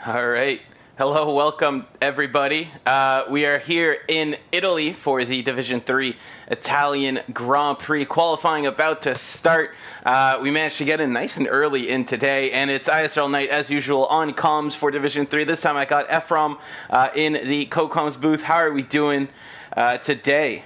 All right. Hello, welcome everybody. We are here in Italy for the Division 3 Italian Grand Prix qualifying about to start. We managed to get in nice and early in today, and it's ISRL night as usual on comms for Division 3. This time I got Ephraim in the co-comms booth. How are we doing today?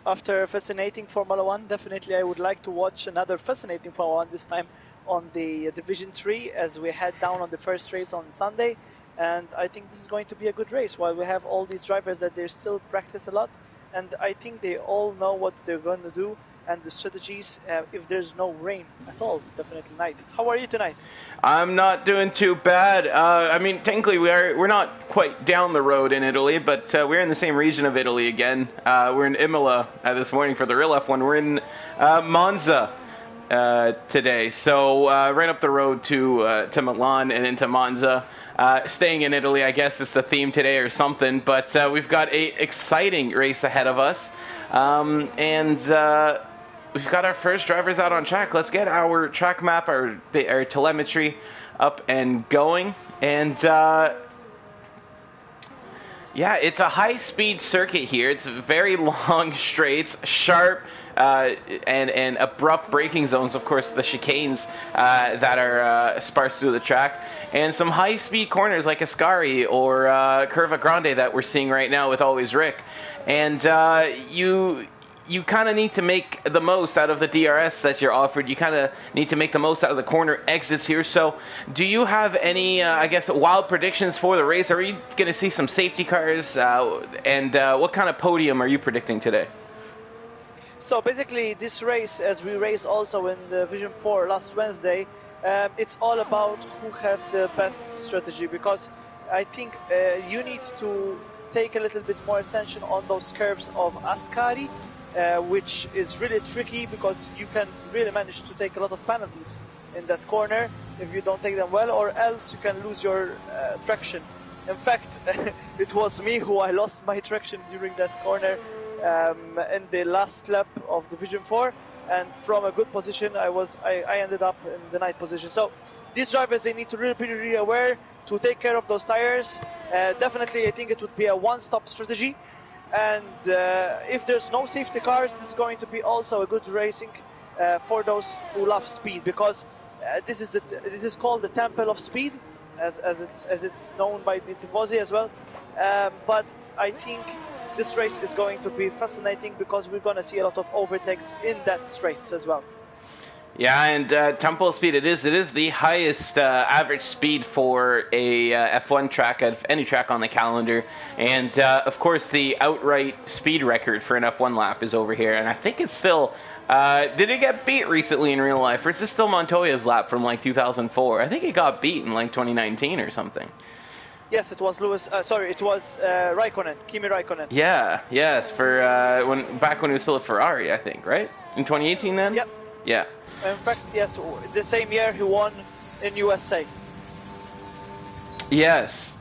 After a fascinating Formula 1, definitely I would like to watch another fascinating Formula 1 this time on the Division 3 as we head down on the first race on Sunday. And I think this is going to be a good race while we have all these drivers that they still practice a lot. And I think they all know what they're going to do and the strategies if there's no rain at all, definitely night. How are you tonight? I'm not doing too bad. I mean, technically we're not quite down the road in Italy, but we're in the same region of Italy again. We're in Imola this morning for the real F1. We're in Monza today, so right up the road to Milan and into Monza. Staying in Italy, I guess is the theme today or something, but we've got a exciting race ahead of us, and we've got our first drivers out on track. Let's get our track map, our telemetry up and going, and yeah, it's a high-speed circuit here. It's very long straights, sharp, and abrupt braking zones, of course, the chicanes that are sparse through the track, and some high-speed corners like Ascari or Curva Grande that we're seeing right now with Always Rick. And you kind of need to make the most out of the DRS that you're offered. You kind of need to make the most out of the corner exits here. So do you have any, I guess, wild predictions for the race? Are we going to see some safety cars? And what kind of podium are you predicting today? So basically this race, as we raced also in the Division 4 last Wednesday, it's all about who have the best strategy, because I think you need to take a little bit more attention on those curves of Ascari, which is really tricky because you can really manage to take a lot of penalties in that corner if you don't take them well, or else you can lose your traction. In fact, it was me who I lost my traction during that corner in the last lap of Division 4, and from a good position I ended up in the 9th position. So these drivers, they need to really be really aware to take care of those tires. Definitely I think it would be a one-stop strategy. And if there's no safety cars, this is going to be also a good racing for those who love speed, because this is called the Temple of Speed, as it's known by the Tifosi as well. But I think this race is going to be fascinating because we're going to see a lot of overtakes in that straights as well. Yeah, and Temple of Speed, it is the highest average speed for a F1 track out of any track on the calendar. And of course, the outright speed record for an F1 lap is over here. And I think it's still, did it get beat recently in real life? Or is this still Montoya's lap from like 2004? I think it got beat in like 2019 or something. Yes, it was it was Raikkonen, Kimi Raikkonen. Yeah, yes, for back when he was still at Ferrari, I think, right? In 2018 then? Yep. Yeah. In fact, yes, the same year he won in USA. Yes.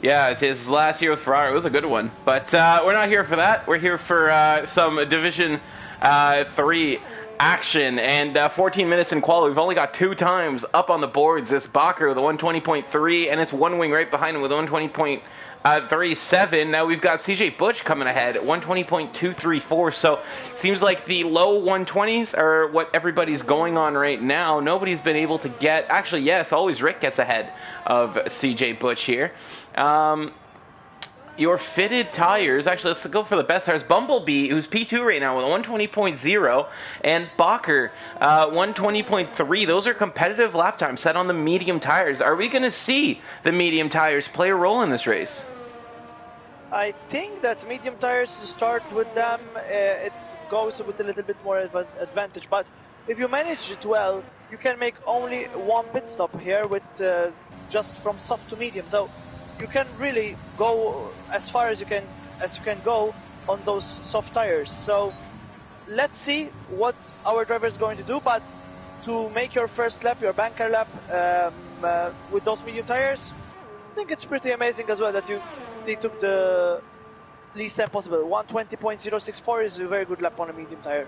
Yeah, his last year with Ferrari was a good one. But we're not here for that. We're here for some Division 3 action. And 14 minutes in quali. We've only got 2 times up on the boards. It's Bacher with a 120.3, and it's one wing right behind him with a 120.37. Now we've got CJ Butch coming ahead at 120.234. So seems like the low 120s are what everybody's going on right now. Nobody's been able to get... Actually, yes, always Rick gets ahead of CJ Butch here. Your fitted tires, actually, let's go for the best tires. Bumblebee, who's P2 right now with a 120.0, and Bacher, 120.3. Those are competitive lap times set on the medium tires. Are we going to see the medium tires play a role in this race? I think that medium tires, to start with them, it goes with a little bit more advantage. But if you manage it well, you can make only one pit stop here with just from soft to medium. So you can really go as far as you can go on those soft tires. So let's see what our driver is going to do. But to make your first lap, your banker lap, with those medium tires, I think it's pretty amazing as well that they took the least time possible. 120.064 is a very good lap on a medium tire.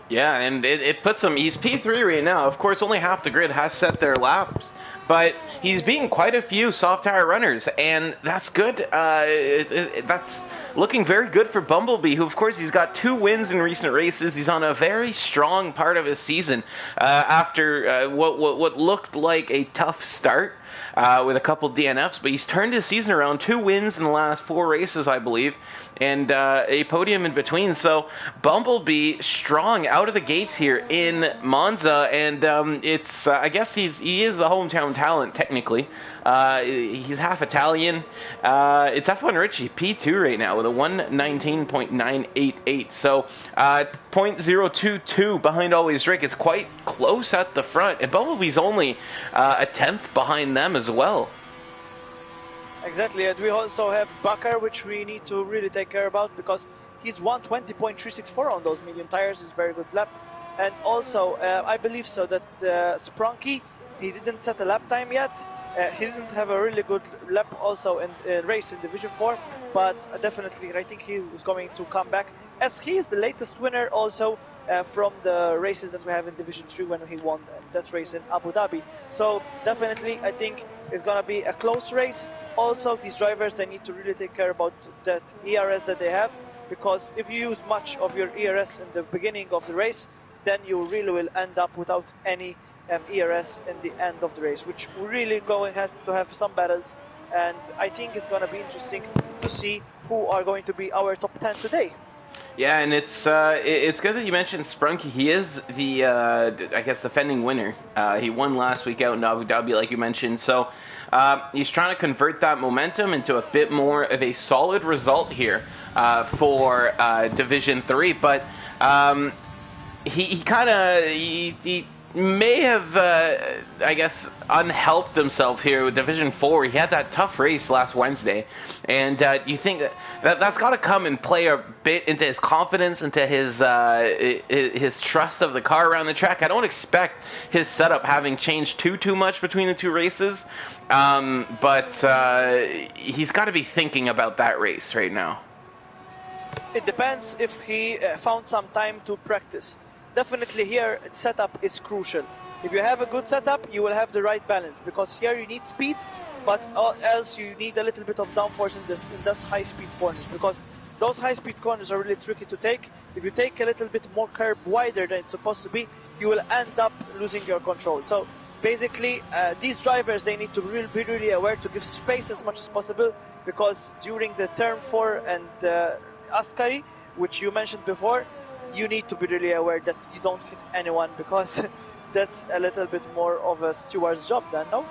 Yeah, and it puts him, he's P3 right now. Of course, only half the grid has set their laps, but he's beaten quite a few soft tire runners, and that's good. That's looking very good for Bumblebee, who, of course, he's got 2 wins in recent races. He's on a very strong part of his season after what looked like a tough start. With a couple DNFs, but he's turned his season around. 2 wins in the last 4 races, I believe, and a podium in between. So Bumblebee strong out of the gates here in Monza, and it's I guess he is the hometown talent technically. He's half Italian. It's F1 Richie P2 right now with a 119.988. So 0.022 behind Always Rick. It's quite close at the front, and Bumblebee's only a 10th behind them as well. Exactly, and we also have Bakar, which we need to really take care about because he's 120.364 on those medium tires. Is very good lap, and also I believe so that Sprunky, he didn't set a lap time yet. He didn't have a really good lap also in race in Division 4, but definitely I think he was going to come back, as he is the latest winner also from the races that we have in Division 3 when he won that race in Abu Dhabi. So definitely I think it's going to be a close race. Also, these drivers, they need to really take care about that ERS that they have, because if you use much of your ERS in the beginning of the race, then you really will end up without any ERS in the end of the race, which we're really going to have some battles, and I think it's going to be interesting to see who are going to be our top 10 today. Yeah, and it's good that you mentioned Sprunky. He is the I guess defending winner. He won last week out in Abu Dhabi, like you mentioned. So he's trying to convert that momentum into a bit more of a solid result here for Division 3. But he kind of he may have I guess unhelped himself here with Division 4. He had that tough race last Wednesday, and you think that's got to come and play a bit into his confidence, into his trust of the car around the track. I don't expect his setup having changed too much between the 2 races, but he's got to be thinking about that race right now. It depends if he found some time to practice. Definitely here, setup is crucial. If you have a good setup, you will have the right balance, because here you need speed, but else you need a little bit of downforce in those high-speed corners, because those high-speed corners are really tricky to take. If you take a little bit more curb wider than it's supposed to be, you will end up losing your control. So basically, these drivers, they need to be really aware to give space as much as possible, because during the turn 4 and Ascari, which you mentioned before, you need to be really aware that you don't hit anyone, because that's a little bit more of a steward's job then, no?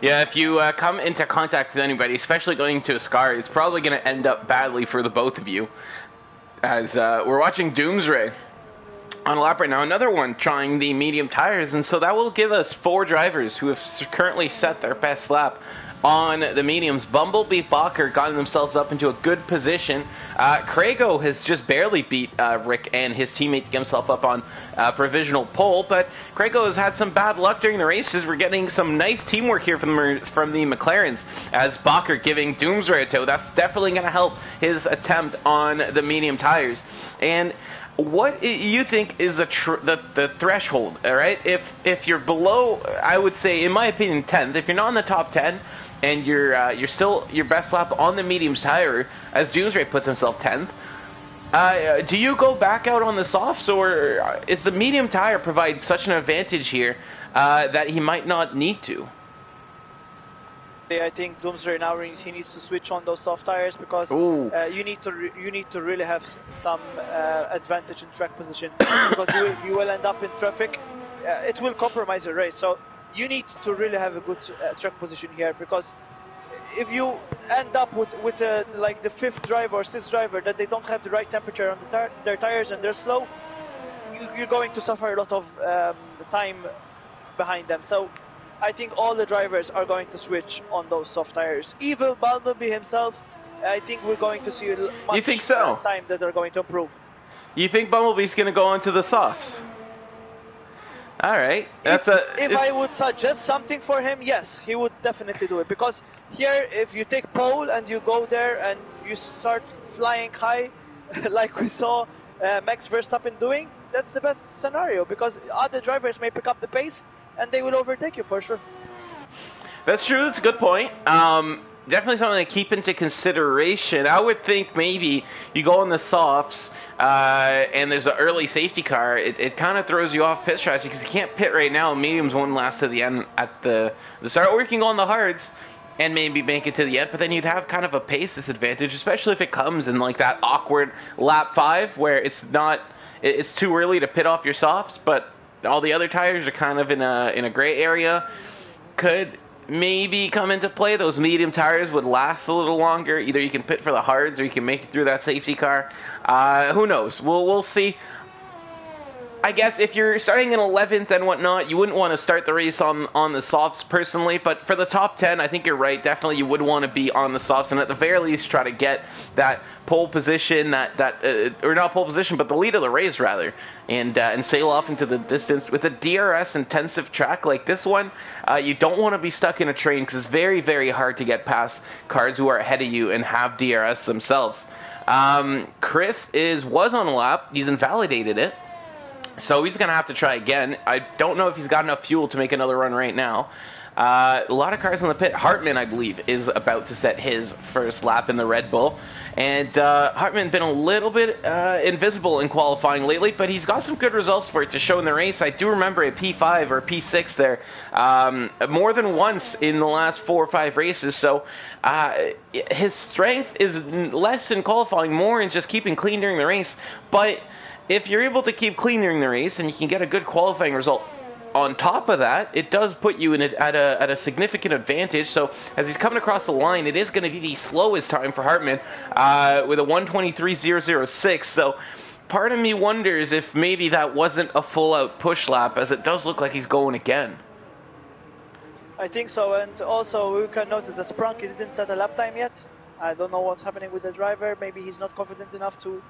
Yeah, if you come into contact with anybody, especially going to Ascari, it's probably going to end up badly for the both of you. As we're watching Doomsray on a lap right now, another one trying the medium tires, and so that will give us 4 drivers who have currently set their best lap on the mediums. Bumblebee, Bakker gotten themselves up into a good position. Craigo has just barely beat Rick and his teammate to get himself up on provisional pole, but Craigo has had some bad luck during the races. We're getting some nice teamwork here from the McLarens, as Bakker giving Doomsray a tow. That's definitely going to help his attempt on the medium tires. And what you think is the threshold, all right? If you're below, I would say, in my opinion, 10th, if you're not in the top 10, and you're still your best lap on the mediums tire, as Doomsray puts himself 10th, do you go back out on the softs, or is the medium tire provide such an advantage here that he might not need to? I think Doomsday now he needs to switch on those soft tires, because you need to really have some advantage in track position, because you will end up in traffic. It will compromise your race. So you need to really have a good track position here, because if you end up with like the 5th driver or 6th driver that they don't have the right temperature on their tires and they're slow, you're going to suffer a lot of time behind them. So I think all the drivers are going to switch on those soft tires. Evil Bumblebee himself, I think we're going to see much you think so? Time that they're going to improve. You think Bumblebee's going to go onto the softs? All right. If I would suggest something for him, yes, he would definitely do it. Because here, if you take pole and you go there and you start flying high, like we saw Max Verstappen doing, that's the best scenario, because other drivers may pick up the pace and they will overtake you for sure. That's true. That's a good point. Definitely something to keep into consideration. I would think maybe you go on the softs and there's an early safety car. It kind of throws you off pit strategy because you can't pit right now. Mediums won't last to the end at the start. Or you can go on the hards and maybe make it to the end, but then you'd have kind of a pace disadvantage, especially if it comes in like that awkward lap 5 where it's too early to pit off your softs, but all the other tires are kind of in a gray area. Could maybe come into play. Those medium tires would last a little longer. Either you can pit for the hards or you can make it through that safety car. Who knows? We'll see. I guess if you're starting in 11th and whatnot, you wouldn't want to start the race on the softs personally, but for the top 10, I think you're right. Definitely you would want to be on the softs and at the very least try to get that pole position, or not pole position, but the lead of the race rather, and sail off into the distance. With a DRS intensive track like this one, you don't want to be stuck in a train because it's very, very hard to get past cars who are ahead of you and have DRS themselves. Chris was on a lap. He's invalidated it. So he's going to have to try again. I don't know if he's got enough fuel to make another run right now. A lot of cars in the pit. Hartman, I believe, is about to set his first lap in the Red Bull. And Hartman's been a little bit invisible in qualifying lately, but he's got some good results for it to show in the race. I do remember a P5 or P6 there more than once in the last 4 or 5 races. So his strength is less in qualifying, more in just keeping clean during the race. But if you're able to keep clean during the race and you can get a good qualifying result on top of that, it does put you at a significant advantage. So as he's coming across the line, it is going to be the slowest time for Hartman with a 1:23.006. So part of me wonders if maybe that wasn't a full-out push lap, as it does look like he's going again. I think so, and also we can notice that Sprunky didn't set a lap time yet. I don't know what's happening with the driver. Maybe he's not confident enough to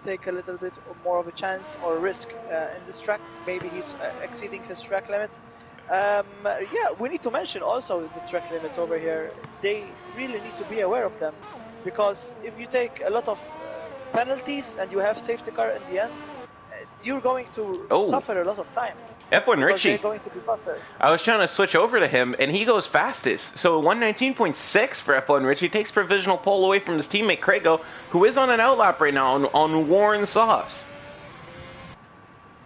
take a little bit more of a chance or risk in this track. Maybe he's exceeding his track limits. Yeah, we need to mention also the track limits over here. They really need to be aware of them, because if you take a lot of penalties and you have safety car in the end, you're going to suffer a lot of time. F1 Richie, going to be faster. I was trying to switch over to him, and he goes fastest. So 1:19.6 for F1 Richie takes provisional pole away from his teammate Craigo, who is on an outlap right now on worn softs.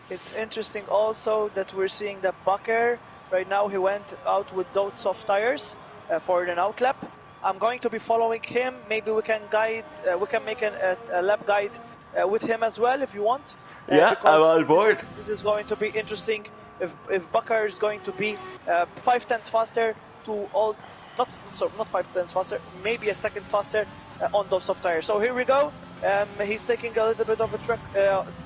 It's interesting also that we're seeing that Bakker, right now he went out with those soft tires for an outlap. I'm going to be following him. Maybe we can make a lap guide with him as well if you want. Yeah, I'm on board. This is going to be interesting. If Bakker is going to be 5 tenths faster not 5 tenths faster, maybe a second faster on those soft tires. So here we go. He's taking a little bit of a track,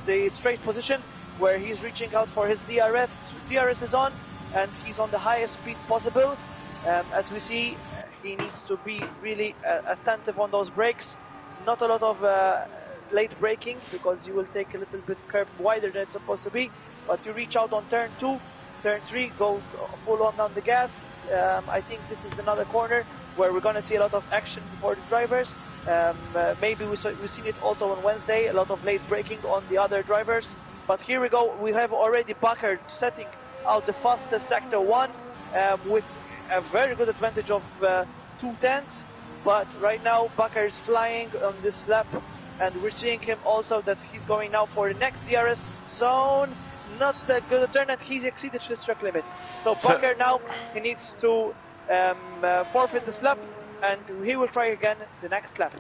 the straight position where he's reaching out for his DRS. DRS is on, and he's on the highest speed possible. As we see, he needs to be really attentive on those brakes. Not a lot of late braking, because you will take a little bit curb wider than it's supposed to be, but you reach out on turn 2, turn 3, go full on the gas. I think this is another corner where we're going to see a lot of action for the drivers. Maybe we've seen it also on Wednesday, a lot of late braking on the other drivers. But here we go, we have already Bakker setting out the fastest sector 1 with a very good advantage of 2 tenths. But right now Bakker is flying on this lap, and we're seeing him also that he's going now for the next DRS zone. Not that good a turn, and he's exceeded his track limit. So Bakker now, he needs to forfeit this lap, and he will try again the next lap.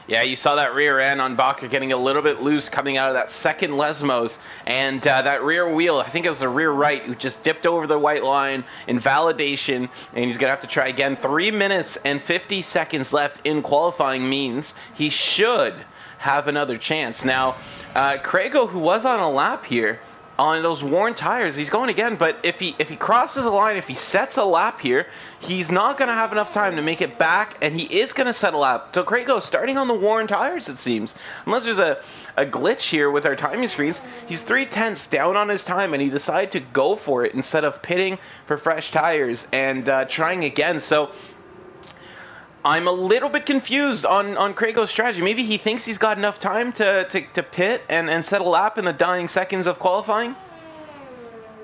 Yeah, you saw that rear end on Bakker getting a little bit loose coming out of that second Lesmos, and that rear wheel, I think it was the rear right, who just dipped over the white line in validation, and he's going to have to try again. 3 minutes and 50 seconds left in qualifying means he should have another chance. Now, Craigo, who was on a lap here on those worn tires, he's going again, but if he crosses a line, if he sets a lap here, he's not going to have enough time to make it back, and he is going to set a lap. So Craigo starting on the worn tires, it seems. Unless there's a glitch here with our timing screens, he's 3 tenths down on his time, and he decided to go for it instead of pitting for fresh tires and trying again. So I'm a little bit confused on Krako's strategy. Maybe he thinks he's got enough time to pit and set a lap in the dying seconds of qualifying?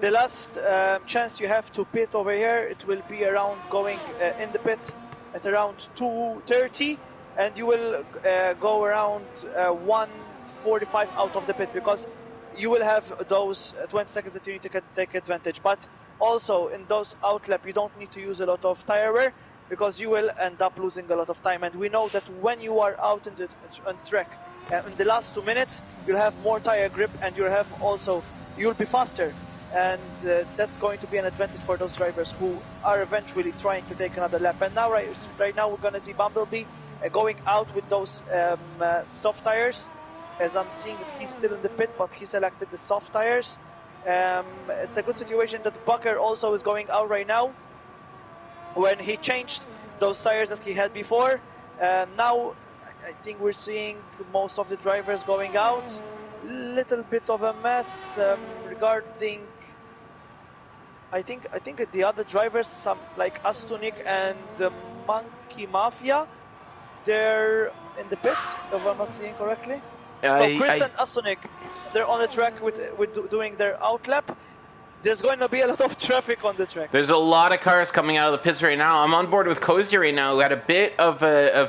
The last chance you have to pit over here, it will be around going in the pits at around 2:30, and you will go around 1:45 out of the pit, because you will have those 20 seconds that you need to take advantage. But also in those outlap, you don't need to use a lot of tire wear, because you will end up losing a lot of time. And we know that when you are out in the track in the last 2 minutes, you'll have more tire grip, and you'll be faster. And that's going to be an advantage for those drivers who are eventually trying to take another lap. And now, right now, we're going to see Bumblebee going out with those soft tires. As I'm seeing that he's still in the pit, but he selected the soft tires. It's a good situation that Bucker also is going out right now, when he changed those tires that he had before. Now, I think we're seeing most of the drivers going out. Little bit of a mess regarding. I think the other drivers, some like Astonik and Monkey Mafia, they're in the pit, if I'm not seeing correctly. Chris and Astonik, they're on the track with doing their outlap. There's going to be a lot of traffic on the track. There's a lot of cars coming out of the pits right now. I'm on board with Cozy right now, who had a bit of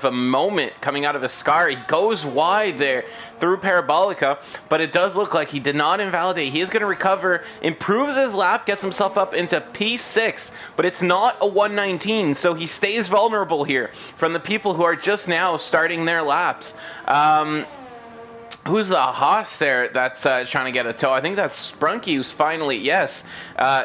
a moment coming out of his scar. He goes wide there through Parabolica, but it does look like he did not invalidate. He is going to recover, improves his lap, gets himself up into P6, but it's not a 119, so he stays vulnerable here from the people who are just now starting their laps. Who's the Haas there that's trying to get a tow? I think that's Sprunky, who's finally,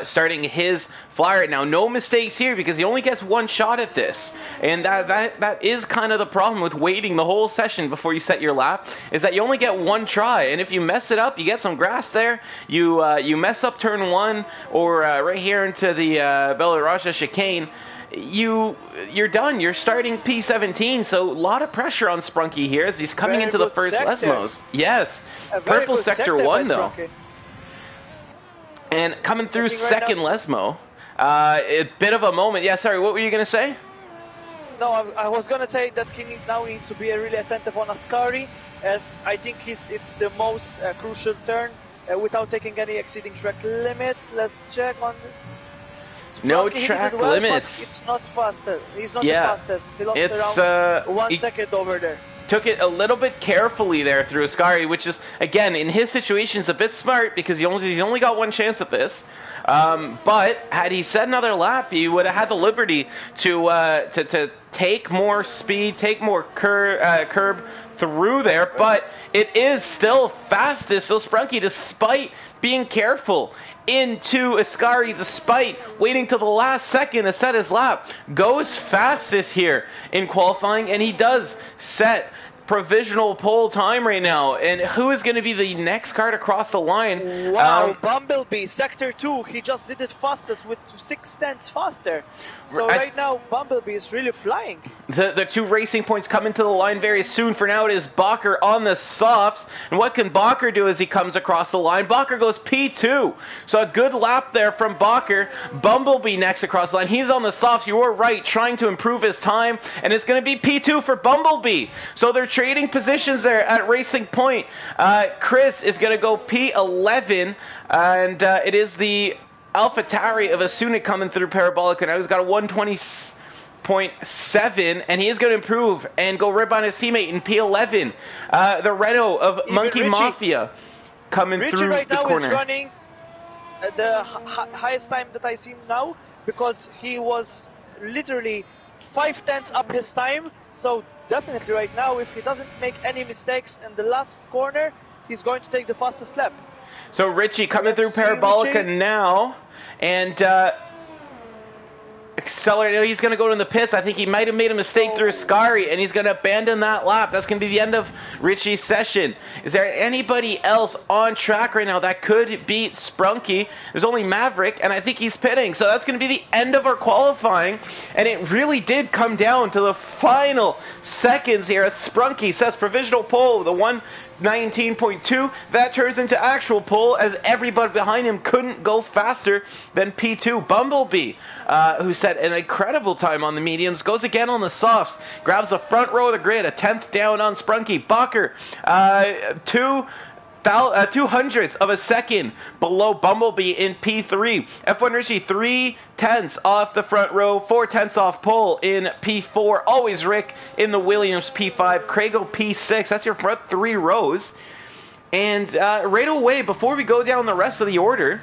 starting his fly right now. No mistakes here, because he only gets one shot at this. And that is kind of the problem with waiting the whole session before you set your lap, is that you only get one try. And if you mess it up, you get some grass there, you mess up turn 1, or right here into the Belaraja chicane, you're done. You're starting P17, so a lot of pressure on Sprunky here as he's coming into the first Lesmos. Yes, purple sector 1 though. And coming through second Lesmo. A bit of a moment. Yeah, sorry, what were you going to say? No, I was going to say that he now needs to be really attentive on Ascari, as I think it's the most crucial turn without taking any exceeding track limits. Let's check on... No track limits. It's not faster. He's not the fastest. He lost around 1 second over there. Took it a little bit carefully there through Ascari, which is, again, in his situation, is a bit smart, because he's only got one chance at this. But had he set another lap, he would have had the liberty to take more speed, take more curb through there. But it is still fastest. So Sprunky, despite being careful into Ascari, despite waiting till the last second to set his lap, goes fastest here in qualifying, and he does set provisional pole time right now. And who is going to be the next car to cross the line? Wow, Bumblebee, sector 2, he just did it fastest with 6/10 faster. So right now, Bumblebee is really flying. The 2 racing points come into the line very soon. For now, it is Bakker on the softs. And what can Bakker do as he comes across the line? Bakker goes P2. So a good lap there from Bakker. Bumblebee next across the line. He's on the softs. You were right, trying to improve his time. And it's going to be P2 for Bumblebee. So they're trading positions there at Racing Point. Chris is going to go P11. And it is the AlphaTauri of Asunik coming through Parabolica. Now he's got a 120.7, and he is going to improve and go rip on his teammate in P11. The Renault of Monkey Mafia coming through right the now corner. Is running the highest time that I see now, because he was literally 5/10 up his time. So definitely right now, if he doesn't make any mistakes in the last corner, he's going to take the fastest lap. So Richie coming through Parabolica now, and accelerating. He's going to go to the pits. I think he might have made a mistake through Ascari, and he's going to abandon that lap. That's going to be the end of Richie's session. Is there anybody else on track right now that could beat Sprunky? There's only Maverick, and I think he's pitting. So that's going to be the end of our qualifying, and it really did come down to the final seconds here as Sprunky says provisional pole, the 119.2, that turns into actual pole as everybody behind him couldn't go faster than P2. Bumblebee who set an incredible time on the mediums, goes again on the softs, grabs the front row of the grid, a 10th down on Sprunky. Bacher, 200ths of a second below Bumblebee in P3. F1 Richie 3/10 off the front row, 4/10 off pole in P4. Always Rick in the Williams P5. Craigo P6. That's your front 3 rows. And right away, before we go down the rest of the order,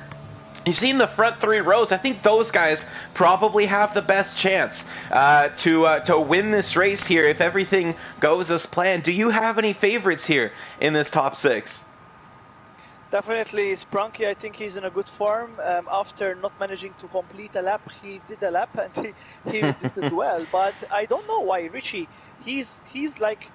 you've seen the front 3 rows. I think those guys probably have the best chance to win this race here if everything goes as planned. Do you have any favorites here in this top 6? Definitely Sprunky. I think he's in a good form. After not managing to complete a lap, he did a lap and he did it well. But I don't know why Richie, he's like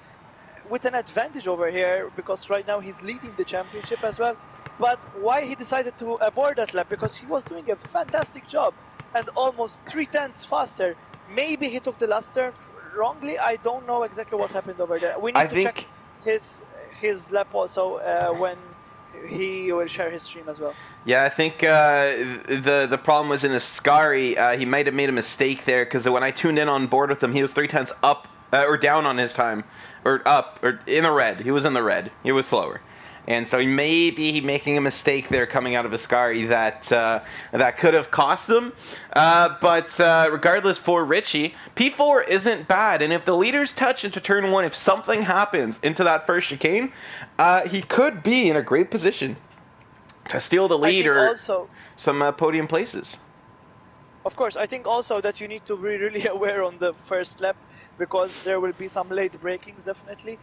with an advantage over here, because right now he's leading the championship as well. But why he decided to abort that lap? Because he was doing a fantastic job and almost 3/10 faster. Maybe he took the last turn wrongly. I don't know exactly what happened over there. We need to check his lap also when he will share his stream as well. Yeah, I think the problem was in Ascari. He might have made a mistake there, because when I tuned in on board with him, he was 3/10 up or down on his time, or up or in the red. He was in the red. He was slower, and so he may be making a mistake there coming out of Ascari that could have cost him. But regardless, for Richie, P4 isn't bad, and if the leaders touch into turn 1, if something happens into that first chicane, he could be in a great position to steal the lead or also, some podium places. Of course, I think also that you need to be really aware on the first lap, because there will be some late breakings, definitely.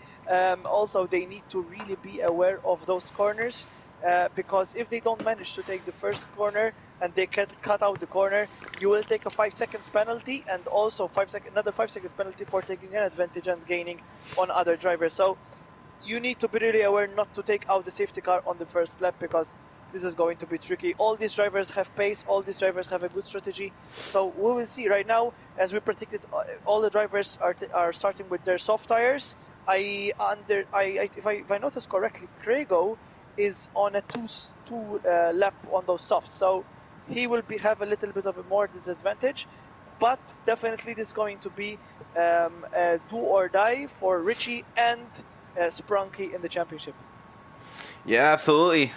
Also, they need to really be aware of those corners, because if they don't manage to take the first corner and they cut out the corner, you will take a 5 seconds penalty, and also another 5 seconds penalty for taking an advantage and gaining on other drivers. So you need to be really aware not to take out the safety car on the first lap, because this is going to be tricky. All these drivers have pace, all these drivers have a good strategy. So we will see. Right now, as we predicted, all the drivers are starting with their soft tires. If I notice correctly, Craigo is on a two lap on those softs. So he will have a little bit of a more disadvantage. But definitely this is going to be a do or die for Richie and Sprunky in the championship. Yeah, absolutely.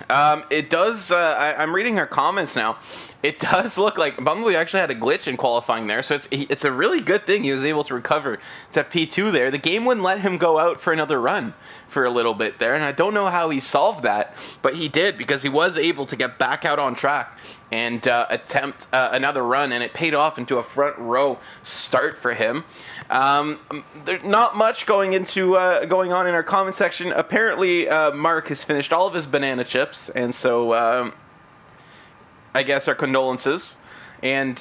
It does. I'm reading her comments now. It does look like Bumblebee actually had a glitch in qualifying there, so it's a really good thing he was able to recover to P2 there. The game wouldn't let him go out for another run for a little bit there, and I don't know how he solved that, but he did, because he was able to get back out on track and attempt another run, and it paid off into a front row start for him. There's not much going on in our comment section. Apparently, Mark has finished all of his banana chips, and so I guess our condolences. And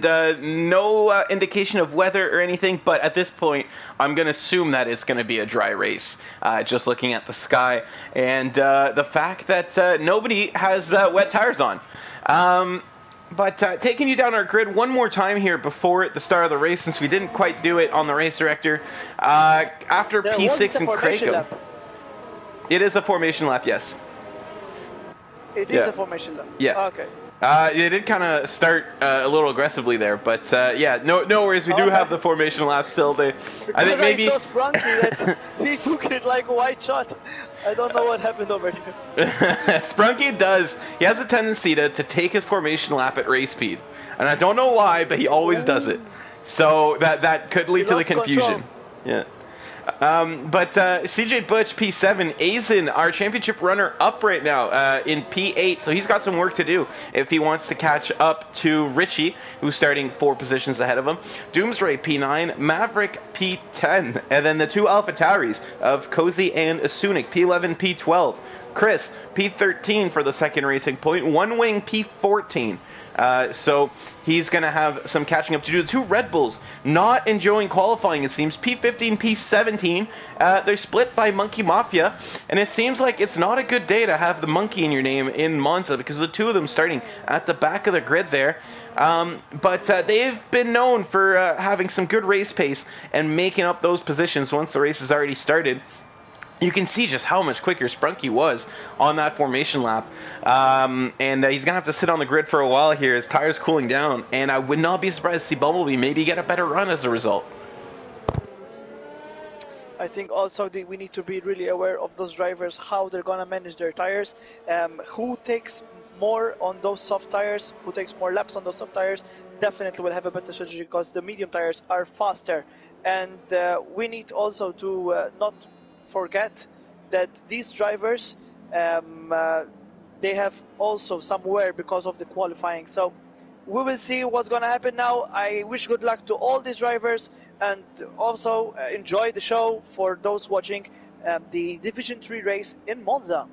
no indication of weather or anything, but at this point, I'm going to assume that it's going to be a dry race, just looking at the sky and the fact that nobody has wet tires on. But taking you down our grid one more time here before the start of the race, since we didn't quite do it on the race director, after P6 and Craigo. It is a formation lap, yes. It is a formation lap? Yeah. Oh, okay. It did kind of start a little aggressively there, but yeah, no worries. We do have the formation lap still. I think maybe I saw Sprunky that he took it like a white shot. I don't know what happened over here. Sprunky he has a tendency to take his formation lap at race speed, and I don't know why, but he always does it. So that could lead to the confusion. Control. Yeah. But CJ Butch, P7, Aizen, our championship runner up right now in P8, so he's got some work to do if he wants to catch up to Richie, who's starting 4 positions ahead of him. Doomsray, P9, Maverick, P10, and then the 2 AlphaTauris of Cozy and Asunik, P11, P12. Chris, P13 for the second racing point, One Wing, P14. So he's going to have some catching up to do. The 2 Red Bulls not enjoying qualifying, it seems. P15, P17, they're split by Monkey Mafia, and it seems like it's not a good day to have the monkey in your name in Monza, because the 2 of them starting at the back of the grid there. But they've been known for having some good race pace and making up those positions once the race has already started. you can see just how much quicker Sprunky was on that formation lap. And he's going to have to sit on the grid for a while here. His tire's cooling down. And I would not be surprised to see Bumblebee maybe get a better run as a result. I think also we need to be really aware of those drivers, how they're going to manage their tires, who takes more on those soft tires, who takes more laps on those soft tires, definitely will have a better strategy because the medium tires are faster. And we need also to not forget that these drivers, they have also some wear because of the qualifying. So we will see what's going to happen now. I wish good luck to all these drivers, and also enjoy the show for those watching the Division 3 race in Monza.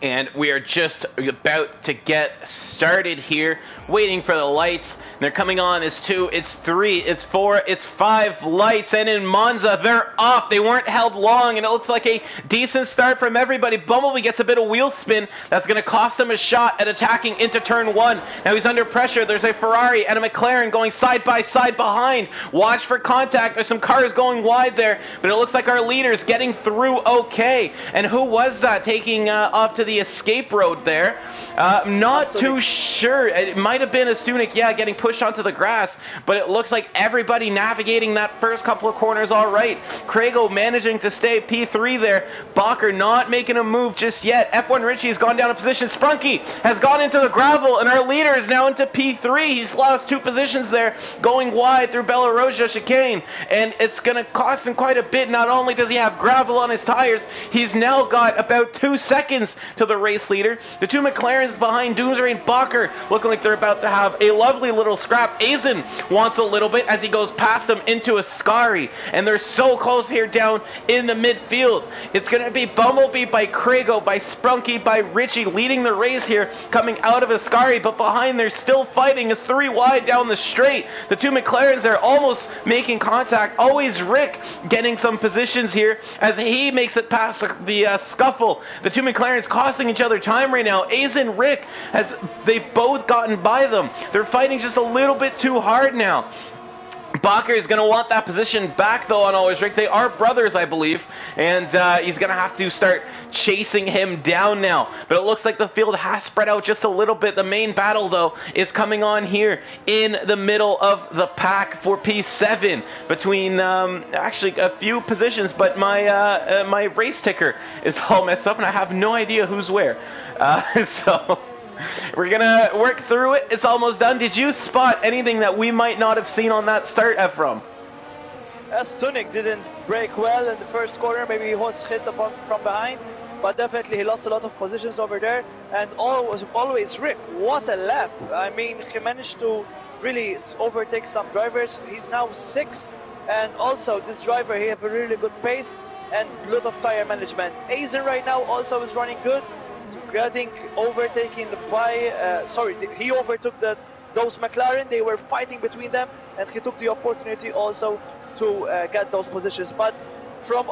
And we are just about to get started here, waiting for the lights. And they're coming on. It's 2, it's 3, it's 4, it's 5 lights. And in Monza, they're off. They weren't held long, and it looks like a decent start from everybody. Bumblebee gets a bit of wheel spin. That's going to cost him a shot at attacking into turn 1. Now he's under pressure. There's a Ferrari and a McLaren going side by side behind. Watch for contact. There's some cars going wide there, but it looks like our leader's getting through okay. And who was that taking off to the escape road there? Not too sure. It might have been Astunik, yeah, getting pushed onto the grass, but it looks like everybody navigating that first couple of corners all right. Craigo managing to stay P3 there. Bacher not making a move just yet. F1 Richie has gone down a position. Sprunky has gone into the gravel, and our leader is now into P3. He's lost 2 positions there, going wide through Belarusia chicane, and it's going to cost him quite a bit. Not only does he have gravel on his tires, he's now got about 2 seconds to the race leader. The 2 McLarens behind Doomsday and Bacher looking like they're about to have a lovely little scrap. Aizen wants a little bit as he goes past them into Ascari, and they're so close here down in the midfield. It's going to be Bumblebee by Craigo, by Sprunky, by Richie leading the race here coming out of Ascari, but behind they're still fighting. It's 3 wide down the straight. The 2 McLarens, they're almost making contact. Always Rick getting some positions here as he makes it past the scuffle. The 2 McLarens costing each other time right now. Aizen, Rick, they've both gotten by them. They're fighting just a little bit too hard now. Bacher is going to want that position back, though, on Always Rick. They are brothers, I believe, and he's going to have to start chasing him down now. But it looks like the field has spread out just a little bit. The main battle, though, is coming on here in the middle of the pack for P7 between actually a few positions, but my my race ticker is all messed up, and I have no idea who's where. So we're gonna work through it. It's almost done. Did you spot anything that we might not have seen on that start, Ephraim? Astunik didn't brake well in the first corner. Maybe he was hit upon from behind, but definitely he lost a lot of positions over there. And always Rick, what a lap. I mean, he managed to really overtake some drivers. He's now 6th, and also this driver, he have a really good pace and a lot of tire management. Aizen right now also is running good, getting overtaking by he overtook those McLaren. They were fighting between them, and he took the opportunity also to get those positions. But from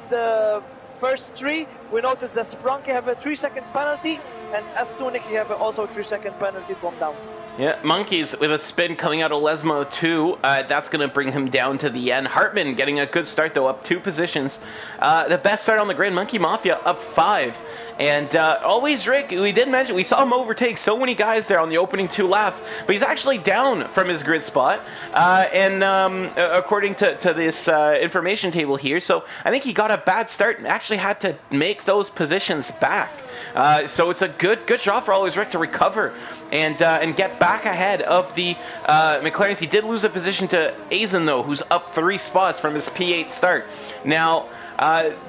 the first 3, we noticed that Sprunky have a 3-second penalty, and Astunik have also a 3-second penalty from down. Yeah, Monkeys with a spin coming out of Lesmo too. That's going to bring him down to the end. Hartman getting a good start, though, up 2 positions. The best start on the grid, Monkey Mafia up 5. And always Rick, we did mention, we saw him overtake so many guys there on the opening 2 laps, but he's actually down from his grid spot, according to this information table here. So I think he got a bad start and actually had to make those positions back. So it's a good job for Always Rick to recover and get back ahead of the McLarens. He did lose a position to Aizen, though, who's up 3 spots from his P8 start. Now,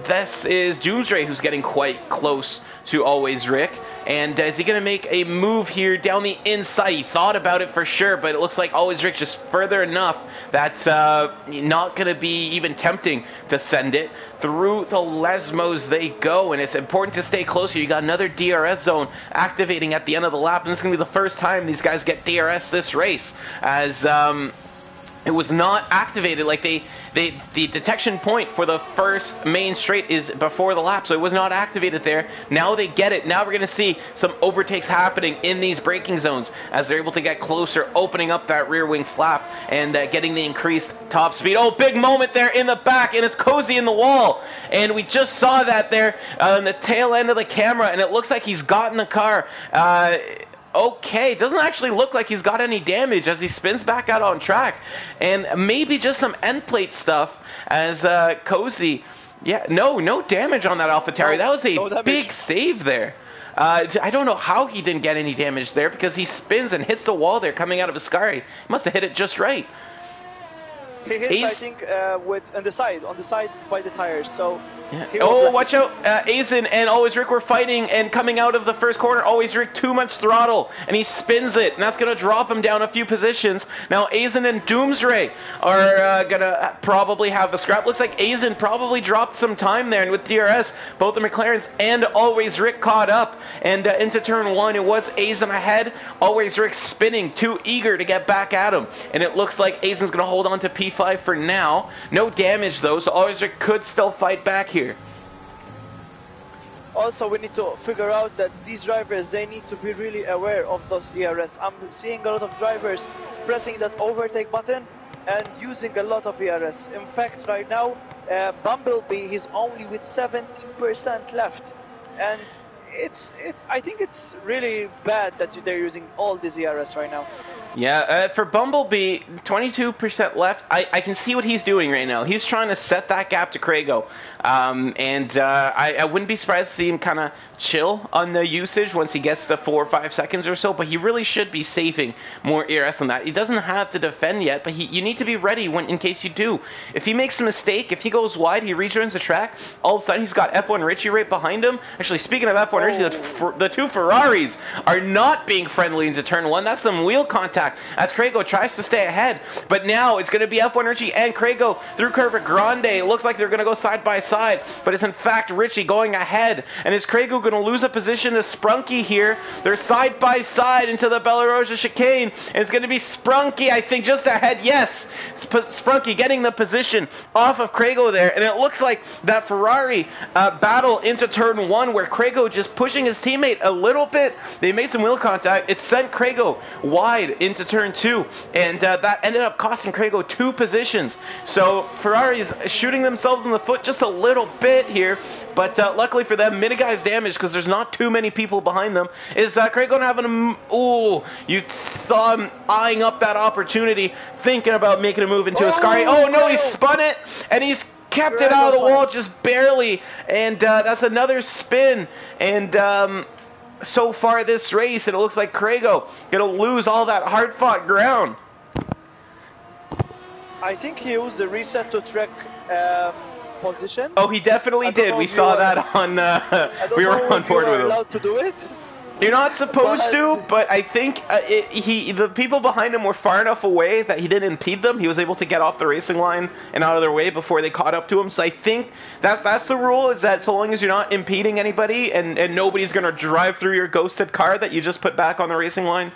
this is Doomsday, who's getting quite close to Always Rick. And is he going to make a move here down the inside? He thought about it for sure, but it looks like Always Rick just further enough that's not going to be even tempting to send it. Through the Lesmos they go, and it's important to stay close here. You got another DRS zone activating at the end of the lap, and this is going to be the first time these guys get DRS this race, as It was not activated. Like the detection point for the first main straight is before the lap, so it was not activated there. Now they get it. Now we're going to see some overtakes happening in these braking zones as they're able to get closer, opening up that rear wing flap and getting the increased top speed. Oh, big moment there in the back, and it's Cozy in the wall. And we just saw that there on the tail end of the camera, and it looks like he's gotten the car. Okay, doesn't actually look like he's got any damage as he spins back out on track. And maybe just some end plate stuff as Cozy. Yeah, no damage on that AlphaTauri. That was a big save there. I don't know how he didn't get any damage there because he spins and hits the wall there coming out of his car. He must have hit it just right. He hits, I think, on the side by the tires. So. Yeah. Oh, watch out! Aizen and Always Rick were fighting, and coming out of the first corner, Always Rick too much throttle, and he spins it, and that's going to drop him down a few positions. Now Aizen and Doomsray are going to probably have the scrap. Looks like Aizen probably dropped some time there, and with DRS, both the McLarens and Always Rick caught up, and into turn one, it was Aizen ahead, Always Rick spinning, too eager to get back at him, and it looks like Aizen's going to hold on to P5 for now. No damage though, so Always Rick could still fight back here. Also, we need to figure out that these drivers, they need to be really aware of those ERS. I'm seeing a lot of drivers pressing that overtake button and using a lot of ERS. In fact, right now, Bumblebee is only with 17% left. And I think it's really bad that they're using all these ERS right now. Yeah, for Bumblebee, 22% left. I can see what he's doing right now. He's trying to set that gap to Craigo. I wouldn't be surprised to see him kind of chill on the usage once he gets to 4 or 5 seconds or so, but he really should be saving more ERS on that. He doesn't have to defend yet, but you need to be ready in case you do. If he makes a mistake, if he goes wide, he rejoins the track, all of a sudden he's got F1 Richie right behind him. Actually, speaking of F1 Richie, the two Ferraris are not being friendly into turn one. That's some wheel contact as Craigo tries to stay ahead, but now it's going to be F1 Richie and Craigo through Curva Grande. It looks like they're going to go side by side, but it's in fact Richie going ahead, and is Craigo going to lose a position to Sprunky here? They're side by side into the Belarusia chicane, and it's going to be Sprunky, I think, just ahead. Yes, Sprunky getting the position off of Craigo there, and it looks like that Ferrari battle into turn one where Craigo just pushing his teammate a little bit. They made some wheel contact. It sent Craigo wide into turn two, and that ended up costing Craigo 2 positions. So Ferrari is shooting themselves in the foot just a little bit here, but luckily for them, Miniguy's damage, because there's not too many people behind them, is Craigo having a... Ooh, you saw him eyeing up that opportunity, thinking about making a move into Ascari. Oh no, he spun it, and he's kept it out of the wall just barely, and that's another spin, and so far this race, and it looks like Craigo gonna lose all that hard-fought ground. I think he used the reset to track position. Oh, he definitely did. We saw that on. We were on board with him. Allowed to do it. You're not supposed to, but I think the people behind him were far enough away that he didn't impede them. He was able to get off the racing line and out of their way before they caught up to him. So I think that's the rule, is that so long as you're not impeding anybody and nobody's going to drive through your ghosted car that you just put back on the racing line,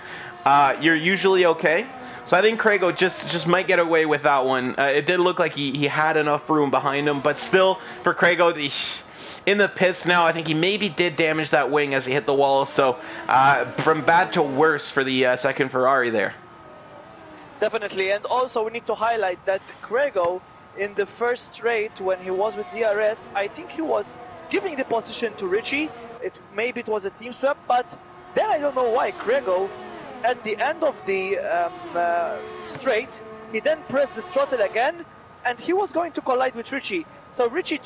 you're usually okay. So I think Craigo just might get away with that one. It did look like he had enough room behind him, but still, for Craigo, in the pits now, I think he maybe did damage that wing as he hit the wall. So from bad to worse for the second Ferrari there. Definitely, and also we need to highlight that Craigo, in the first straight when he was with DRS, I think he was giving the position to Richie. Maybe it was a team swap, but then I don't know why Craigo, at the end of the straight, he then pressed the throttle again, and he was going to collide with Richie. So Richie,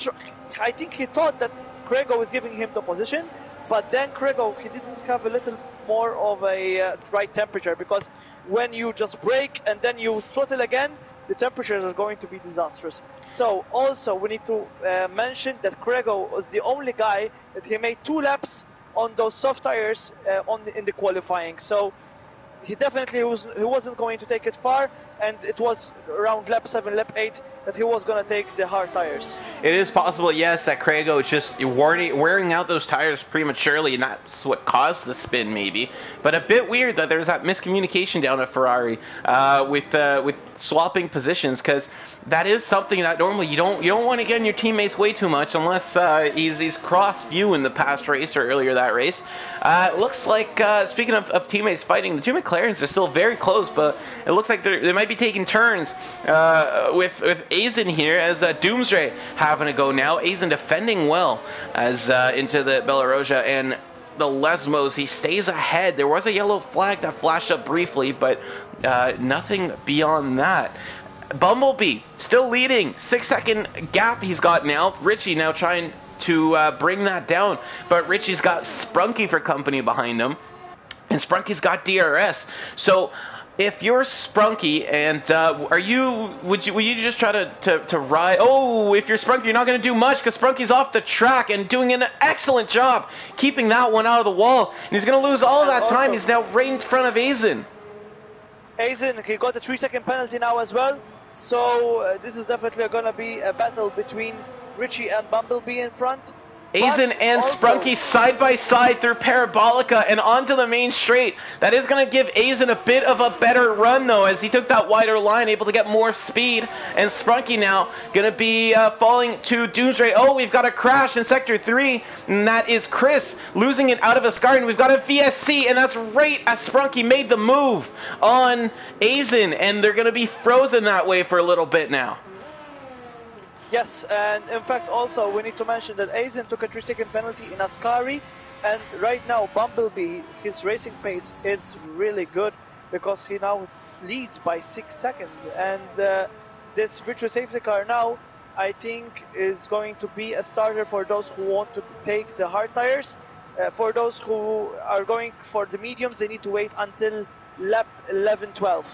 I think he thought that Craigo was giving him the position, but then Craigo, he didn't have a little more of a right temperature, because when you just brake and then you throttle again, the temperatures are going to be disastrous. So also we need to mention that Craigo was the only guy that he made 2 laps on those soft tires in the qualifying. So he definitely he wasn't going to take it far, and it was around lap 7, lap 8 that he was going to take the hard tires. It is possible, yes, that Craigo is just wearing out those tires prematurely, and that's what caused the spin, maybe. But a bit weird that there's that miscommunication down at Ferrari with swapping positions, because that is something that normally you don't want to get in your teammates way too much, unless he's crossed you in the past race or earlier that race. It looks like, speaking of teammates fighting, the two McLarens are still very close, but it looks like they might be taking turns with Aizen here, as Doomsday having to go now. Aizen defending well as into the Belarosia, and the Lesmos, he stays ahead. There was a yellow flag that flashed up briefly, but nothing beyond that. Bumblebee still leading, 6-second gap he's got now. Richie now trying to bring that down, but Richie's got Sprunky for company behind him, and Sprunky's got DRS. So if you're Sprunky, and would you just try to ride? Oh, if you're Sprunky, you're not going to do much, because Sprunky's off the track and doing an excellent job keeping that one out of the wall, and he's going to lose all of that time. He's now right in front of Aizen. Aizen, he got a 3-second penalty now as well. So this is definitely going to be a battle between Richie and Bumblebee in front. Aizen and Sprunky side by side through Parabolica and onto the main straight. That is going to give Aizen a bit of a better run, though, as he took that wider line, able to get more speed. And Sprunky now going to be falling to Doomsday. Oh, we've got a crash in Sector 3, and that is Chris losing it out of his car. And we've got a VSC, and that's right as Sprunky made the move on Aizen, and they're going to be frozen that way for a little bit now. Yes, and in fact also we need to mention that Aizen took a 3-second penalty in Ascari, and right now Bumblebee, his racing pace is really good because he now leads by 6 seconds, and this virtual safety car now I think is going to be a starter for those who want to take the hard tires. For those who are going for the mediums, they need to wait until lap 11-12.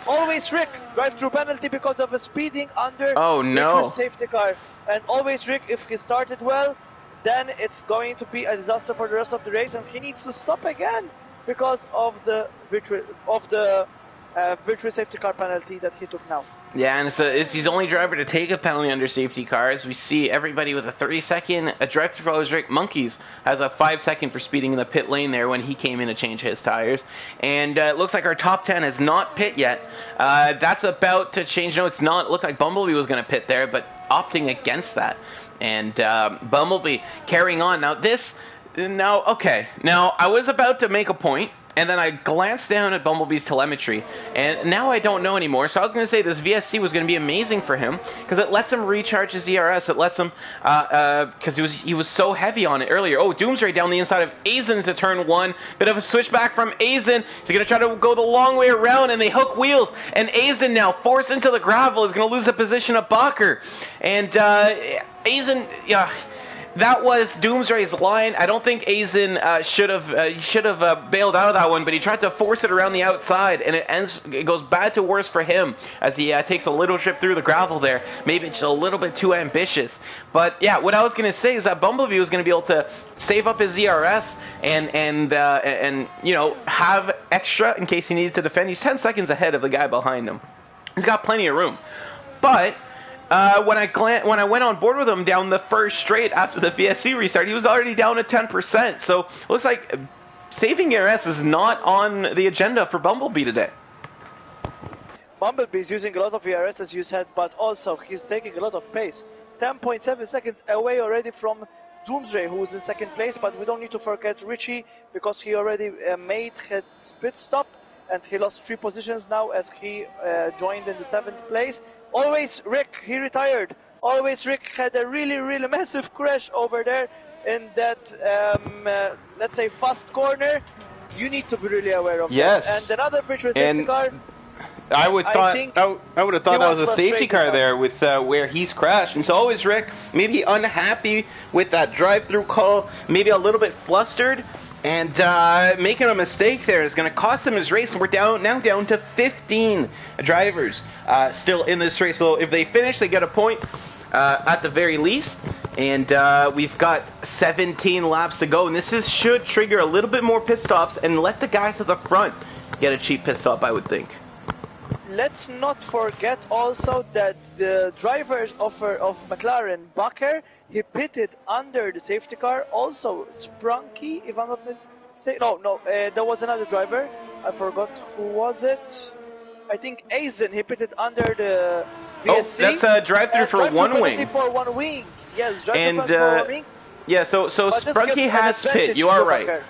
Always Rick, drive-through penalty because of a speeding under virtual safety car. And always Rick, if he started well, then it's going to be a disaster for the rest of the race, and he needs to stop again because of the virtual safety car penalty that he took now. Yeah, and it's he's the only driver to take a penalty under safety cars. We see everybody with a 30-second. A drive-through follows Rick. Monkeys has a 5-second for speeding in the pit lane there when he came in to change his tires. And it looks like our top 10 has not pit yet. That's about to change. No, it's not. It looked like Bumblebee was going to pit there, but opting against that. And Bumblebee carrying on. Now, Now, I was about to make a point, and then I glanced down at Bumblebee's telemetry, and now I don't know anymore. So I was going to say this VSC was going to be amazing for him, because it lets him recharge his ERS. It lets him, because he was so heavy on it earlier. Oh, Doomsday down the inside of Aizen to turn 1. Bit of a switchback from Aizen. He's going to try to go the long way around, and they hook wheels. And Aizen now, forced into the gravel, is going to lose the position of Bacher. And Aizen, yeah. That was Doomsday's line. I don't think Aizen should have bailed out of that one, but he tried to force it around the outside, and it goes bad to worse for him as he takes a little trip through the gravel there. Maybe just a little bit too ambitious. But yeah, what I was going to say is that Bumblebee was going to be able to save up his ERS and have extra in case he needed to defend. He's 10 seconds ahead of the guy behind him. He's got plenty of room, but when I went on board with him down the first straight after the VSC restart, he was already down to 10%. So it looks like saving ERS is not on the agenda for Bumblebee today. Bumblebee is using a lot of ERS, as you said, but also he's taking a lot of pace. 10.7 seconds away already from Doomsday, who is in second place, but we don't need to forget Richie, because he already made his pit stop, and he lost 3 positions now as he joined in the 7th place. Always Rick, he retired. Always Rick had a really, really massive crash over there in that, let's say, fast corner. You need to be really aware of that. And another virtual safety car. I would have thought that was a safety car there with where he's crashed. And so always Rick, maybe unhappy with that drive-through call, maybe a little bit flustered. And making a mistake there is going to cost him his race, and we're now down to 15 drivers still in this race. So if they finish, they get a point at the very least. And we've got 17 laps to go, and this should trigger a little bit more pit stops and let the guys at the front get a cheap pit stop, I would think. Let's not forget also that the driver of McLaren, Bakker, he pitted under the safety car. Also, Sprunky, if I'm not mistaken. No, there was another driver. I forgot who was it. I think Aizen, he pitted under the VSC. Oh, that's a drive-through for one wing. For one wing. Yes, drive-through for one wing. Yeah, so Sprunky has pit. You are right.